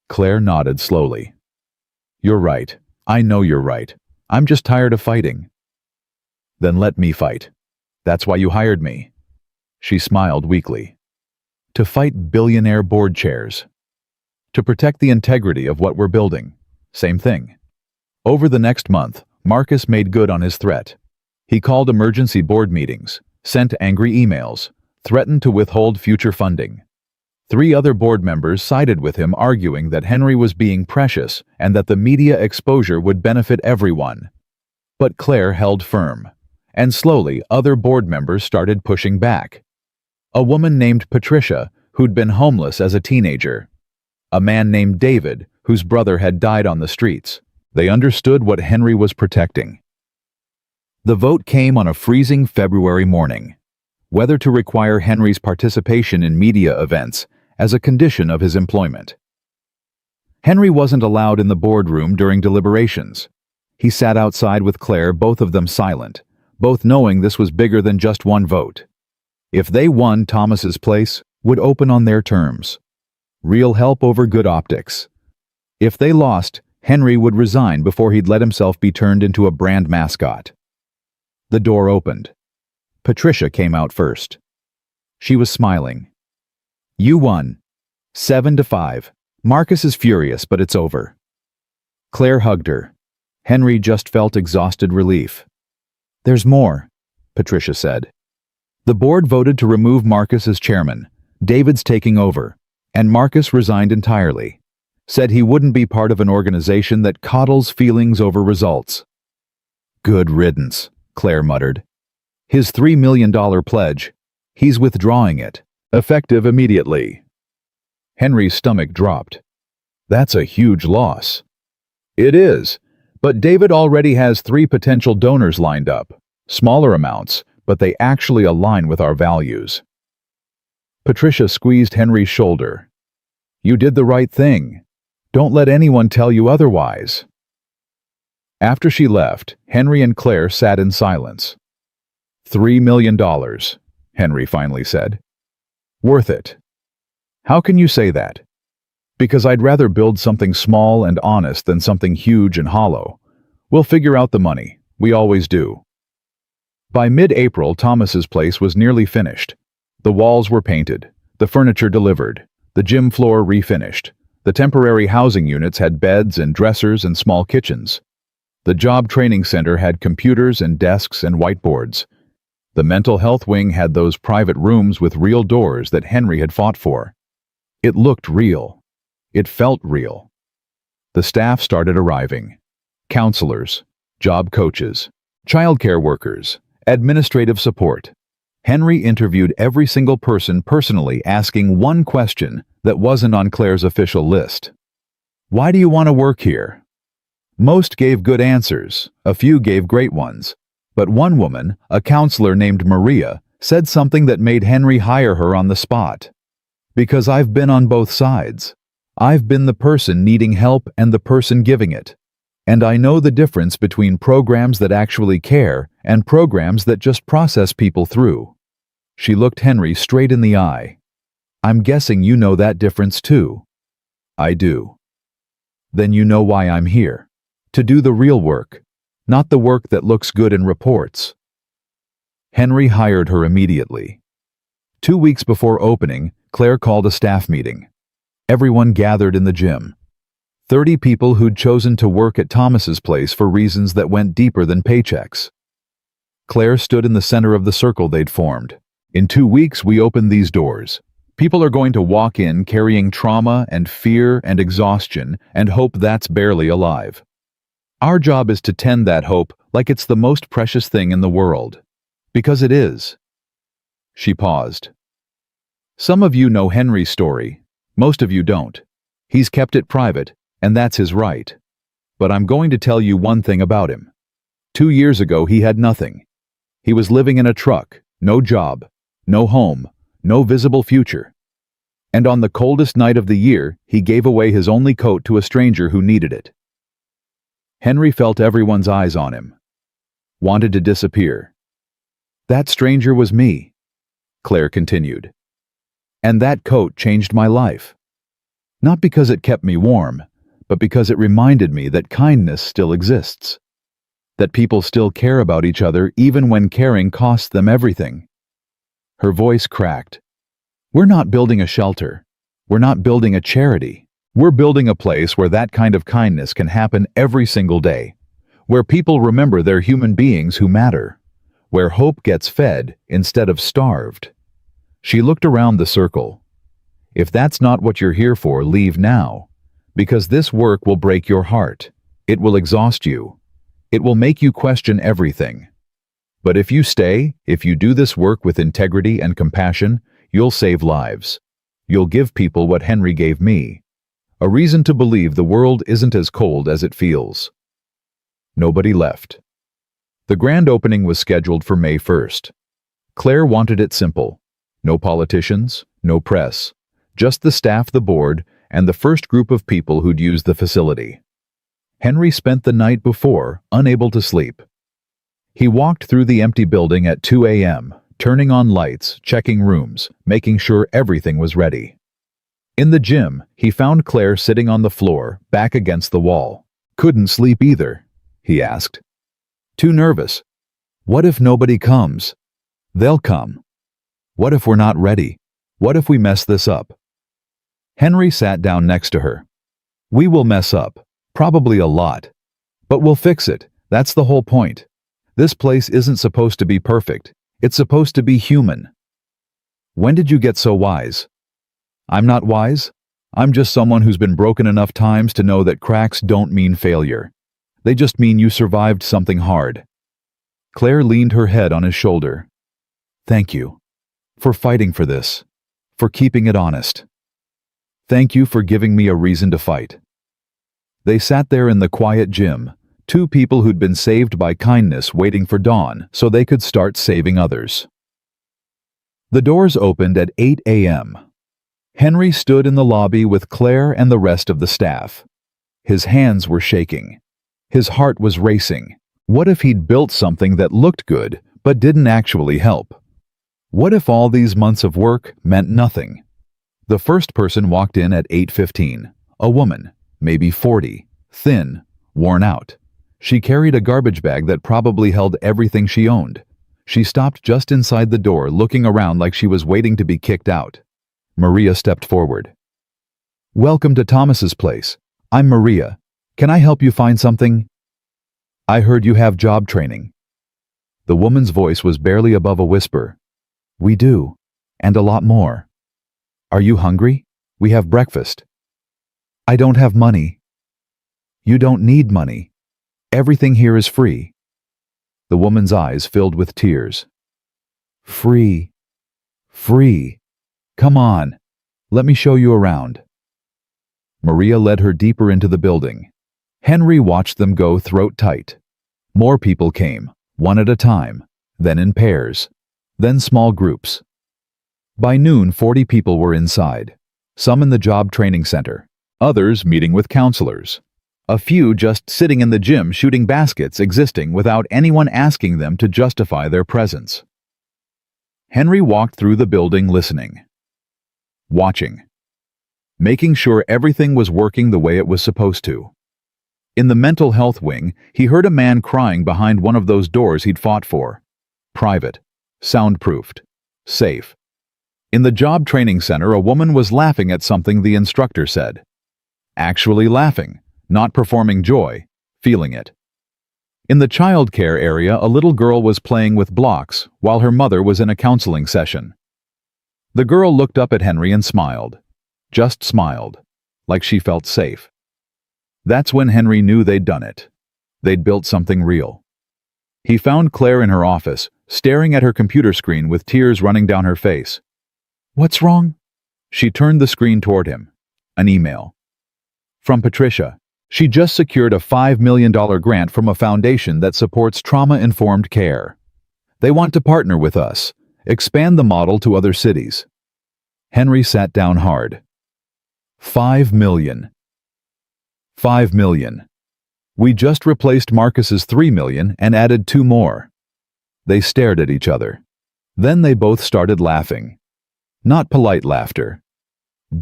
Claire nodded slowly. You're right. I know you're right. I'm just tired of fighting. Then let me fight. That's why you hired me. She smiled weakly. To fight billionaire board chairs. To protect the integrity of what we're building. Same thing. Over the next month, Marcus made good on his threat. He called emergency board meetings, sent angry emails, threatened to withhold future funding. 3 other board members sided with him, arguing that Henry was being precious and that the media exposure would benefit everyone. But Claire held firm, and slowly other board members started pushing back. A woman named Patricia, who'd been homeless as a teenager. A man named David, whose brother had died on the streets. They understood what Henry was protecting. The vote came on a freezing February morning, whether to require Henry's participation in media events as a condition of his employment. Henry wasn't allowed in the boardroom during deliberations. He sat outside with Claire, both of them silent, both knowing this was bigger than just one vote. If they won, Thomas's place would open on their terms. Real help over good optics. If they lost, Henry would resign before he'd let himself be turned into a brand mascot. The door opened. Patricia came out first. She was smiling. You won. 7-5. Marcus is furious, but it's over. Claire hugged her. Henry just felt exhausted relief. There's more, Patricia said. The board voted to remove Marcus as chairman. David's taking over, and Marcus resigned entirely. Said he wouldn't be part of an organization that coddles feelings over results. Good riddance, Claire muttered. His $3 million pledge, he's withdrawing it, effective immediately. Henry's stomach dropped. That's a huge loss. It is, but David already has 3 potential donors lined up. Smaller amounts, but they actually align with our values. Patricia squeezed Henry's shoulder. You did the right thing. Don't let anyone tell you otherwise. After she left, Henry and Claire sat in silence. $3 million, Henry finally said. Worth it. How can you say that? Because I'd rather build something small and honest than something huge and hollow. We'll figure out the money. We always do. By mid-April, Thomas's place was nearly finished. The walls were painted, the furniture delivered, the gym floor refinished. The temporary housing units had beds and dressers and small kitchens. The job training center had computers and desks and whiteboards. The mental health wing had those private rooms with real doors that Henry had fought for. It looked real. It felt real. The staff started arriving. Counselors, job coaches, childcare workers, administrative support. Henry interviewed every single person personally, asking one question that wasn't on Claire's official list. Why do you want to work here? Most gave good answers, a few gave great ones. But one woman, a counselor named Maria, said something that made Henry hire her on the spot. Because I've been on both sides. I've been the person needing help and the person giving it. And I know the difference between programs that actually care and programs that just process people through. She looked Henry straight in the eye. I'm guessing you know that difference too. I do. Then you know why I'm here. To do the real work, not the work that looks good in reports. Henry hired her immediately. 2 weeks before opening, Claire called a staff meeting. Everyone gathered in the gym. 30 people who'd chosen to work at Thomas's place for reasons that went deeper than paychecks. Claire stood in the center of the circle they'd formed. In 2 weeks, we open these doors. People are going to walk in carrying trauma and fear and exhaustion and hope that's barely alive. Our job is to tend that hope like it's the most precious thing in the world. Because it is." She paused. "Some of you know Henry's story. Most of you don't. He's kept it private, and that's his right. But I'm going to tell you one thing about him. 2 years ago, he had nothing. He was living in a truck, no job, no home, no visible future. And on the coldest night of the year, he gave away his only coat to a stranger who needed it. Henry felt everyone's eyes on him. Wanted to disappear. That stranger was me," Claire continued. "And that coat changed my life. Not because it kept me warm, but because it reminded me that kindness still exists. That people still care about each other even when caring costs them everything." Her voice cracked. "We're not building a shelter. We're not building a charity. We're building a place where that kind of kindness can happen every single day. Where people remember they're human beings who matter. Where hope gets fed instead of starved." She looked around the circle. "If that's not what you're here for, leave now. Because this work will break your heart. It will exhaust you. It will make you question everything. But if you stay, if you do this work with integrity and compassion, you'll save lives. You'll give people what Henry gave me. A reason to believe the world isn't as cold as it feels." Nobody left. The grand opening was scheduled for May 1st. Claire wanted it simple. No politicians, no press. Just the staff, the board, and the first group of people who'd use the facility. Henry spent the night before, unable to sleep. He walked through the empty building at 2 a.m., turning on lights, checking rooms, making sure everything was ready. In the gym, he found Claire sitting on the floor, back against the wall. "Couldn't sleep either," he asked. "Too nervous. What if nobody comes? They'll come. What if we're not ready? What if we mess this up?" Henry sat down next to her. "We will mess up. Probably a lot. But we'll fix it. That's the whole point. This place isn't supposed to be perfect. It's supposed to be human." "When did you get so wise?" "I'm not wise. I'm just someone who's been broken enough times to know that cracks don't mean failure. They just mean you survived something hard." Claire leaned her head on his shoulder. "Thank you. For fighting for this. For keeping it honest. Thank you for giving me a reason to fight." They sat there in the quiet gym, two people who'd been saved by kindness waiting for dawn so they could start saving others. The doors opened at 8 a.m. Henry stood in the lobby with Claire and the rest of the staff. His hands were shaking. His heart was racing. What if he'd built something that looked good but didn't actually help? What if all these months of work meant nothing? The first person walked in at 8:15. A woman, maybe 40, thin, worn out. She carried a garbage bag that probably held everything she owned. She stopped just inside the door, looking around like she was waiting to be kicked out. Maria stepped forward. "Welcome to Thomas's place. I'm Maria. Can I help you find something?" "I heard you have job training." The woman's voice was barely above a whisper. "We do, and a lot more. Are you hungry? We have breakfast." "I don't have money." "You don't need money. Everything here is free." The woman's eyes filled with tears. "Free. Free. Come on. Let me show you around." Maria led her deeper into the building. Henry watched them go throat tight. More people came, one at a time, then in pairs, then small groups. By noon, 40 people were inside, some in the job training center, others meeting with counselors. A few just sitting in the gym shooting baskets, existing without anyone asking them to justify their presence. Henry walked through the building listening. Watching. Making sure everything was working the way it was supposed to. In the mental health wing, he heard a man crying behind one of those doors he'd fought for. Private. Soundproofed. Safe. In the job training center, a woman was laughing at something the instructor said. Actually laughing, not performing joy, feeling it. In the childcare area, a little girl was playing with blocks while her mother was in a counseling session. The girl looked up at Henry and smiled. Just smiled, like she felt safe. That's when Henry knew they'd done it. They'd built something real. He found Claire in her office, staring at her computer screen with tears running down her face. "What's wrong?" She turned the screen toward him. An email. From Patricia. She just secured a $5 million grant from a foundation that supports trauma-informed care. They want to partner with us, expand the model to other cities. Henry sat down hard. $5 million. $5 million. We just replaced Marcus's $3 million and added 2 more. They stared at each other. Then they both started laughing. Not polite laughter.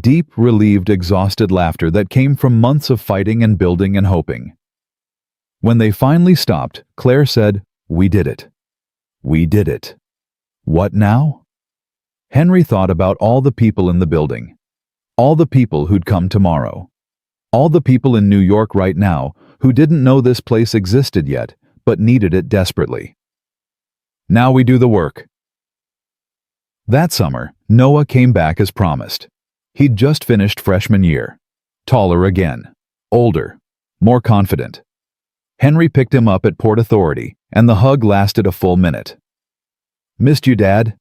Deep, relieved, exhausted laughter that came from months of fighting and building and hoping. When they finally stopped, Claire said, "We did it. We did it. What now?" Henry thought about all the people in the building. All the people who'd come tomorrow. All the people in New York right now who didn't know this place existed yet, but needed it desperately. Now we do the work. That summer, Noah came back as promised. He'd just finished freshman year. Taller again. Older. More confident. Henry picked him up at Port Authority, and the hug lasted a full minute. "Missed you, Dad."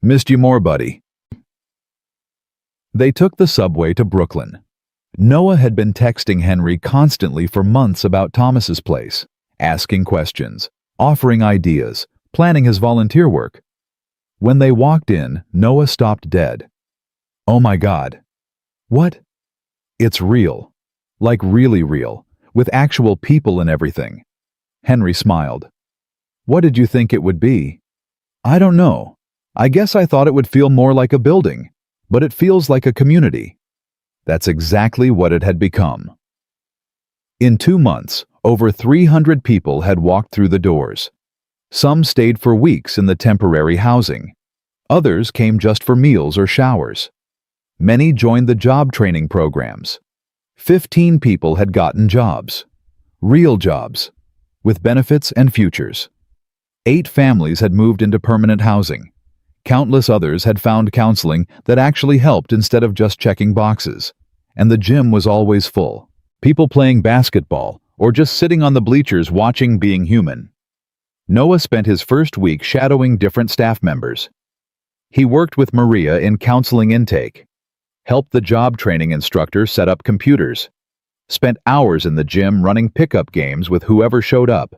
"Missed you more, buddy." They took the subway to Brooklyn. Noah had been texting Henry constantly for months about Thomas's place, asking questions, offering ideas, planning his volunteer work. When they walked in, Noah stopped dead. "Oh my God." "What?" "It's real. Like really real, with actual people and everything." Henry smiled. "What did you think it would be?" "I don't know. I guess I thought it would feel more like a building, but it feels like a community." That's exactly what it had become. In 2 months, over 300 people had walked through the doors. Some stayed for weeks in the temporary housing. Others came just for meals or showers. Many joined the job training programs. 15 people had gotten jobs. Real jobs. With benefits and futures. 8 families had moved into permanent housing. Countless others had found counseling that actually helped instead of just checking boxes. And the gym was always full. People playing basketball or just sitting on the bleachers watching Being Human. Noah spent his first week shadowing different staff members. He worked with Maria in counseling intake. Helped the job training instructor set up computers. Spent hours in the gym running pickup games with whoever showed up.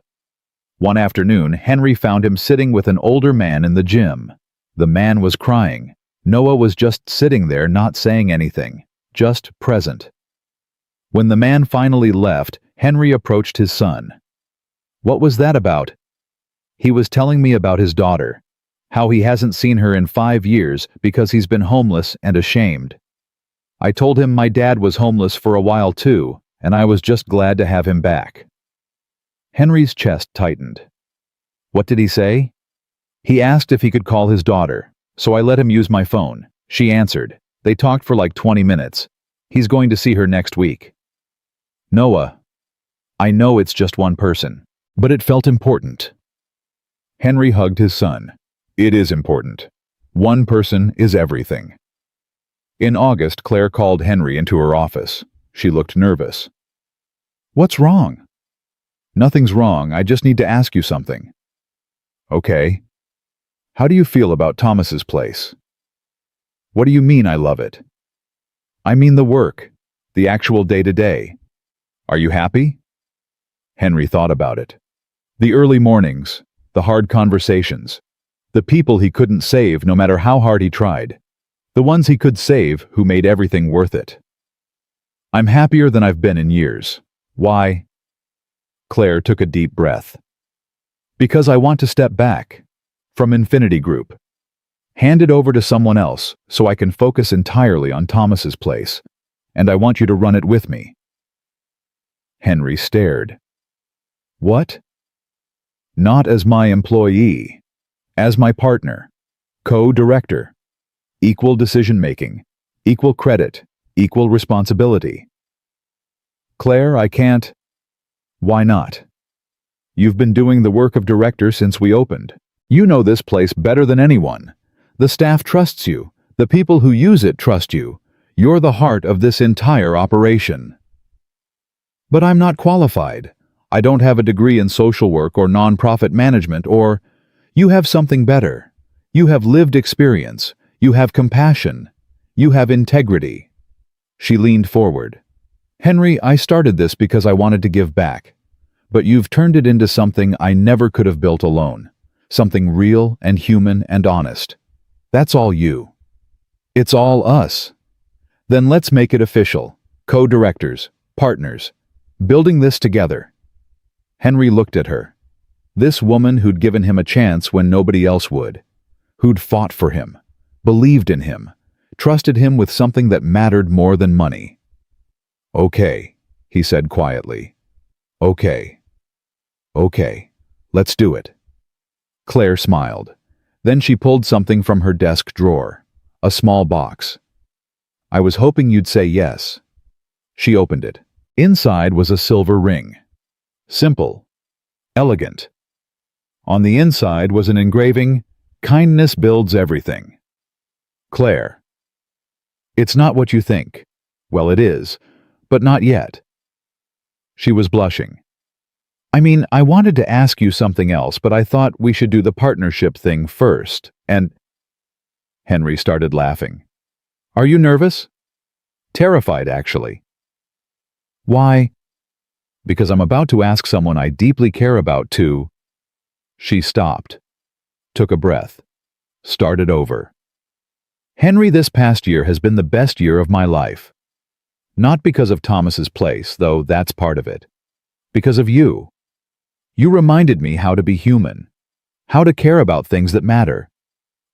One afternoon, Henry found him sitting with an older man in the gym. The man was crying. Noah was just sitting there not saying anything, just present. When the man finally left, Henry approached his son. "What was that about?" "He was telling me about his daughter, how he hasn't seen her in 5 years because he's been homeless and ashamed. I told him my dad was homeless for a while too, and I was just glad to have him back." Henry's chest tightened. "What did he say?" "He asked if he could call his daughter, so I let him use my phone. She answered. They talked for like 20 minutes. He's going to see her next week." "Noah, I know it's just one person, but it felt important." Henry hugged his son. "It is important. One person is everything." In August, Claire called Henry into her office. She looked nervous. "What's wrong?" "Nothing's wrong. I just need to ask you something." "Okay. How do you feel about Thomas's place?" "What do you mean I love it?" "I mean the work, the actual day-to-day. Are you happy?" Henry thought about it. The early mornings, the hard conversations, the people he couldn't save no matter how hard he tried, the ones he could save who made everything worth it. "I'm happier than I've been in years. Why?" Claire took a deep breath. "Because I want to step back. From Infinity Group. Hand it over to someone else so I can focus entirely on Thomas's place, and I want you to run it with me." Henry stared. "What?" "Not as my employee. As my partner. Co-director. Equal decision-making. Equal credit. Equal responsibility." "Claire, I can't." "Why not?" You've been doing the work of director since we opened. You know this place better than anyone. The staff trusts you. The people who use it trust you. You're the heart of this entire operation. But I'm not qualified. I don't have a degree in social work or nonprofit management or... You have something better. You have lived experience. You have compassion. You have integrity. She leaned forward. Henry, I started this because I wanted to give back. But you've turned it into something I never could have built alone. Something real and human and honest. That's all you. It's all us. Then let's make it official. Co-directors, partners, building this together. Henry looked at her. This woman who'd given him a chance when nobody else would. Who'd fought for him, believed in him, trusted him with something that mattered more than money. Okay, he said quietly. Okay. Okay, let's do it. Claire smiled. Then she pulled something from her desk drawer, a small box. I was hoping you'd say yes. She opened it. Inside was a silver ring. Simple. Elegant. On the inside was an engraving, "Kindness builds everything." Claire. It's not what you think. Well, it is, but not yet. She was blushing. I mean, I wanted to ask you something else, but I thought we should do the partnership thing first, and... Henry started laughing. Are you nervous? Terrified, actually. Why? Because I'm about to ask someone I deeply care about to... She stopped, took a breath, started over. Henry, this past year has been the best year of my life. Not because of Thomas's place, though that's part of it. Because of you. You reminded me how to be human, how to care about things that matter,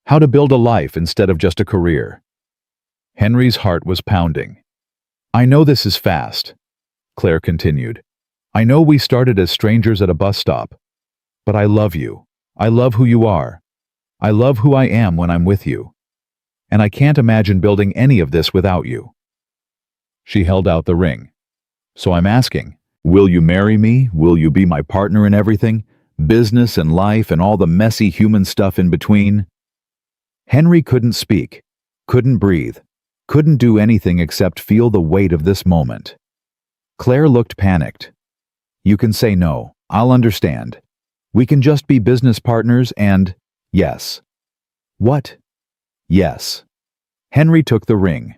how to build a life instead of just a career. Henry's heart was pounding. I know this is fast, Claire continued. I know we started as strangers at a bus stop, but I love you. I love who you are. I love who I am when I'm with you. And I can't imagine building any of this without you. She held out the ring. So I'm asking, will you marry me? Will you be my partner in everything? Business and life and all the messy human stuff in between? Henry couldn't speak, couldn't breathe, couldn't do anything except feel the weight of this moment. Claire looked panicked. You can say no. I'll understand. We can just be business partners and... Yes. What? Yes. Henry took the ring,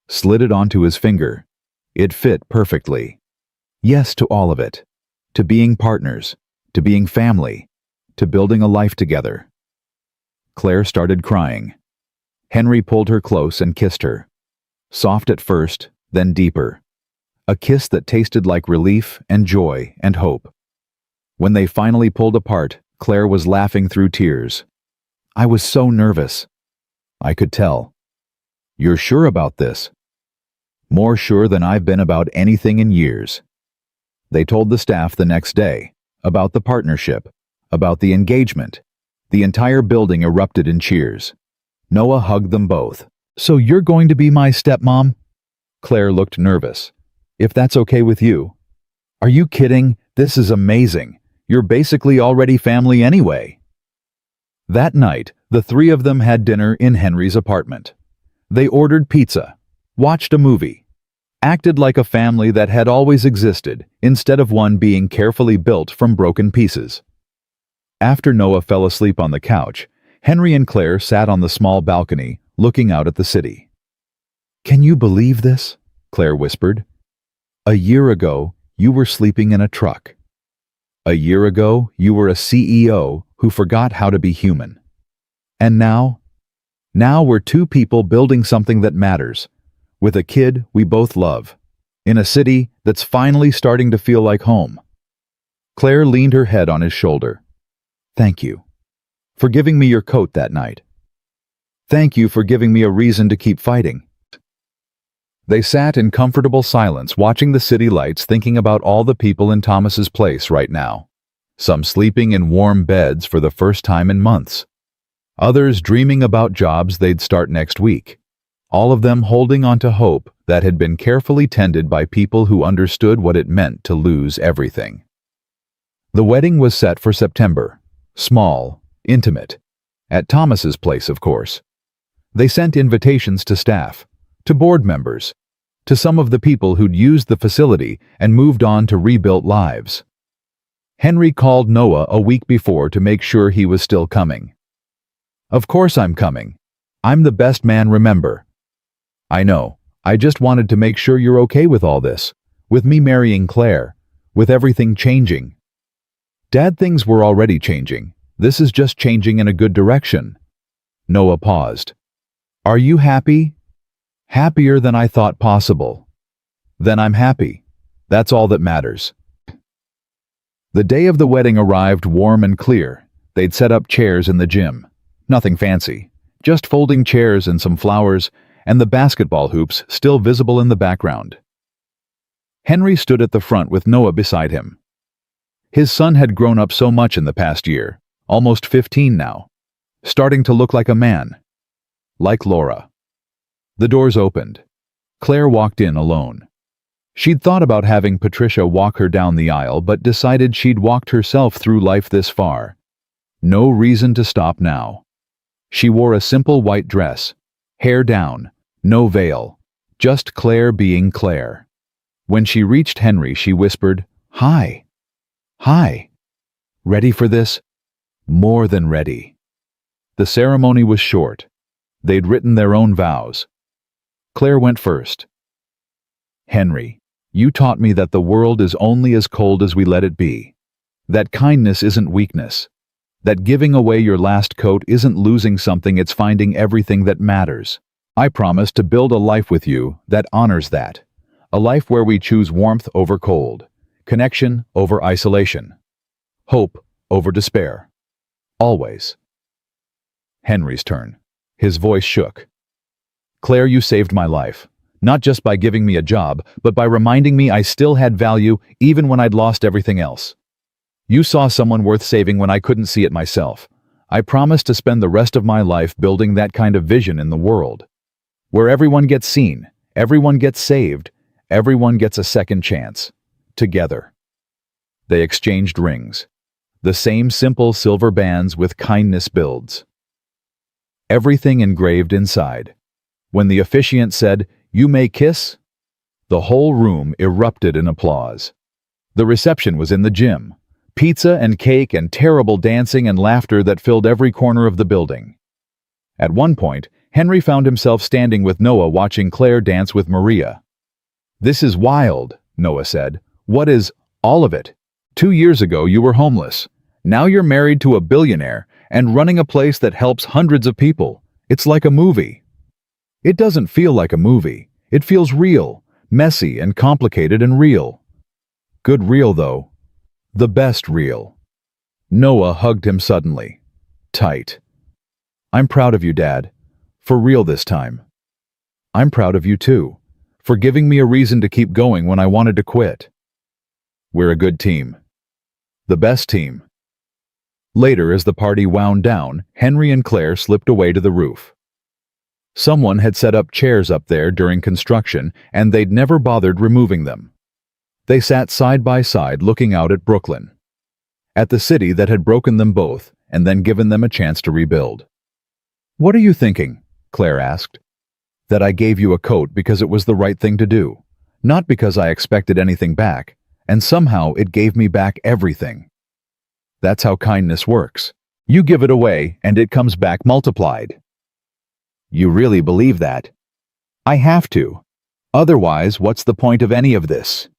slid it onto his finger. It fit perfectly. Yes to all of it. To being partners. To being family. To building a life together. Claire started crying. Henry pulled her close and kissed her. Soft at first, then deeper. A kiss that tasted like relief and joy and hope. When they finally pulled apart, Claire was laughing through tears. I was so nervous. I could tell. You're sure about this? More sure than I've been about anything in years. They told the staff the next day, about the partnership, about the engagement. The entire building erupted in cheers. Noah hugged them both. So you're going to be my stepmom? Claire looked nervous. If that's okay with you. Are you kidding? This is amazing. You're basically already family anyway. That night, the three of them had dinner in Henry's apartment. They ordered pizza, watched a movie, acted like a family that had always existed instead of one being carefully built from broken pieces. After Noah fell asleep on the couch, Henry and Claire sat on the small balcony, looking out at the city. Can you believe this? Claire whispered. A year ago, you were sleeping in a truck. A year ago, you were a CEO who forgot how to be human. And now? Now we're two people building something that matters, with a kid we both love, in a city that's finally starting to feel like home. Claire leaned her head on his shoulder. Thank you for giving me your coat that night. Thank you for giving me a reason to keep fighting. They sat in comfortable silence watching the city lights, thinking about all the people in Thomas's place right now. Some sleeping in warm beds for the first time in months. Others dreaming about jobs they'd start next week. All of them holding on to hope that had been carefully tended by people who understood what it meant to lose everything. The wedding was set for September. Small, intimate. At Thomas's place, of course. They sent invitations to staff, to board members, to some of the people who'd used the facility and moved on to rebuilt lives. Henry called Noah a week before to make sure he was still coming. "Of course I'm coming. I'm the best man, remember." "I know. I just wanted to make sure you're okay with all this, with me marrying Claire, with everything changing." "Dad, things were already changing. This is just changing in a good direction." Noah paused. "Are you happy?" "Happier than I thought possible." "Then I'm happy. That's all that matters." The day of the wedding arrived warm and clear. They'd set up chairs in the gym. Nothing fancy. Just folding chairs and some flowers, and the basketball hoops still visible in the background. Henry stood at the front with Noah beside him. His son had grown up so much in the past year, almost 15 now, starting to look like a man. Like Laura. The doors opened. Claire walked in alone. She'd thought about having Patricia walk her down the aisle, but decided she'd walked herself through life this far. No reason to stop now. She wore a simple white dress, hair down, no veil, just Claire being Claire. When she reached Henry, she whispered, "Hi." "Hi. Ready for this?" "More than ready." The ceremony was short. They'd written their own vows. Claire went first. "Henry, you taught me that the world is only as cold as we let it be. That kindness isn't weakness. That giving away your last coat isn't losing something, it's finding everything that matters. I promise to build a life with you that honors that. A life where we choose warmth over cold, connection over isolation, hope over despair. Always." Henry's turn. His voice shook. "Claire, you saved my life. Not just by giving me a job, but by reminding me I still had value even when I'd lost everything else. You saw someone worth saving when I couldn't see it myself. I promise to spend the rest of my life building that kind of vision in the world. Where everyone gets seen, everyone gets saved, everyone gets a second chance. Together." They exchanged rings. The same simple silver bands with kindness builds. Everything engraved inside. When the officiant said, "You may kiss," the whole room erupted in applause. The reception was in the gym. Pizza and cake and terrible dancing and laughter that filled every corner of the building. At one point, Henry found himself standing with Noah watching Claire dance with Maria. "This is wild," Noah said. "What is all of it? 2 years ago you were homeless. Now you're married to a billionaire and running a place that helps hundreds of people. It's like a movie." "It doesn't feel like a movie. It feels real, messy and complicated and real." "Good real, though. The best real." Noah hugged him suddenly. Tight. "I'm proud of you, Dad. For real this time." "I'm proud of you too. For giving me a reason to keep going when I wanted to quit." "We're a good team. The best team." Later, as the party wound down, Henry and Claire slipped away to the roof. Someone had set up chairs up there during construction, and they'd never bothered removing them. They sat side by side looking out at Brooklyn, at the city that had broken them both and then given them a chance to rebuild. "What are you thinking?" Claire asked. "That I gave you a coat because it was the right thing to do, not because I expected anything back, and somehow it gave me back everything. That's how kindness works. You give it away and it comes back multiplied." "You really believe that?" "I have to. Otherwise, what's the point of any of this?"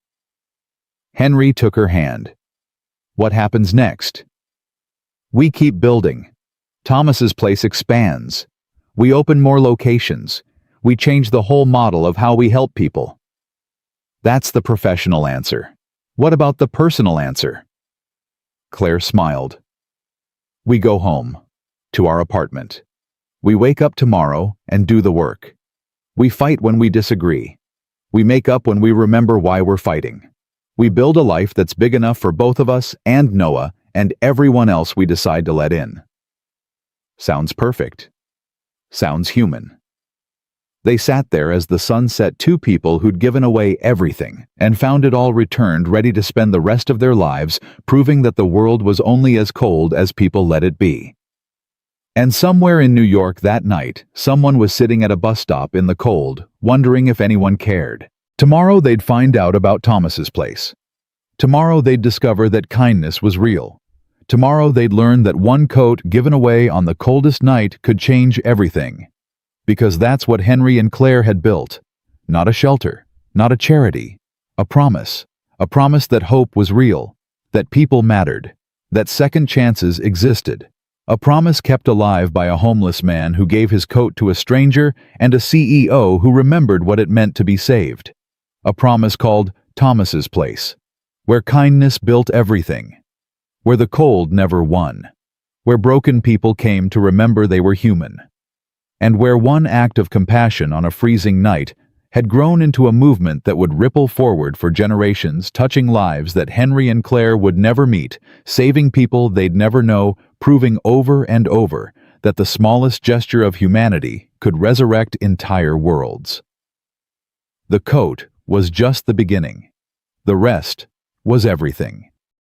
Henry took her hand. "What happens next?" "We keep building. Thomas's place expands. We open more locations. We change the whole model of how we help people." That's the professional answer. What about the personal answer? Claire smiled. "We go home. To our apartment. We wake up tomorrow and do the work. We fight when we disagree. We make up when we remember why we're fighting. We build a life that's big enough for both of us and Noah and everyone else we decide to let in." Sounds perfect. Sounds human. They sat there as the sun set, two people who'd given away everything and found it all returned, ready to spend the rest of their lives proving that the world was only as cold as people let it be. And somewhere in New York that night, someone was sitting at a bus stop in the cold, wondering if anyone cared. Tomorrow they'd find out about Thomas's place. Tomorrow they'd discover that kindness was real. Tomorrow they'd learn that one coat given away on the coldest night could change everything. Because that's what Henry and Claire had built. Not a shelter, not a charity, a promise. A promise that hope was real, that people mattered, that second chances existed. A promise kept alive by a homeless man who gave his coat to a stranger and a CEO who remembered what it meant to be saved. A promise called Thomas's Place, where kindness built everything, where the cold never won, where broken people came to remember they were human, and where one act of compassion on a freezing night had grown into a movement that would ripple forward for generations, touching lives that Henry and Claire would never meet, saving people they'd never know, proving over and over that the smallest gesture of humanity could resurrect entire worlds. The coat was just the beginning. The rest was everything.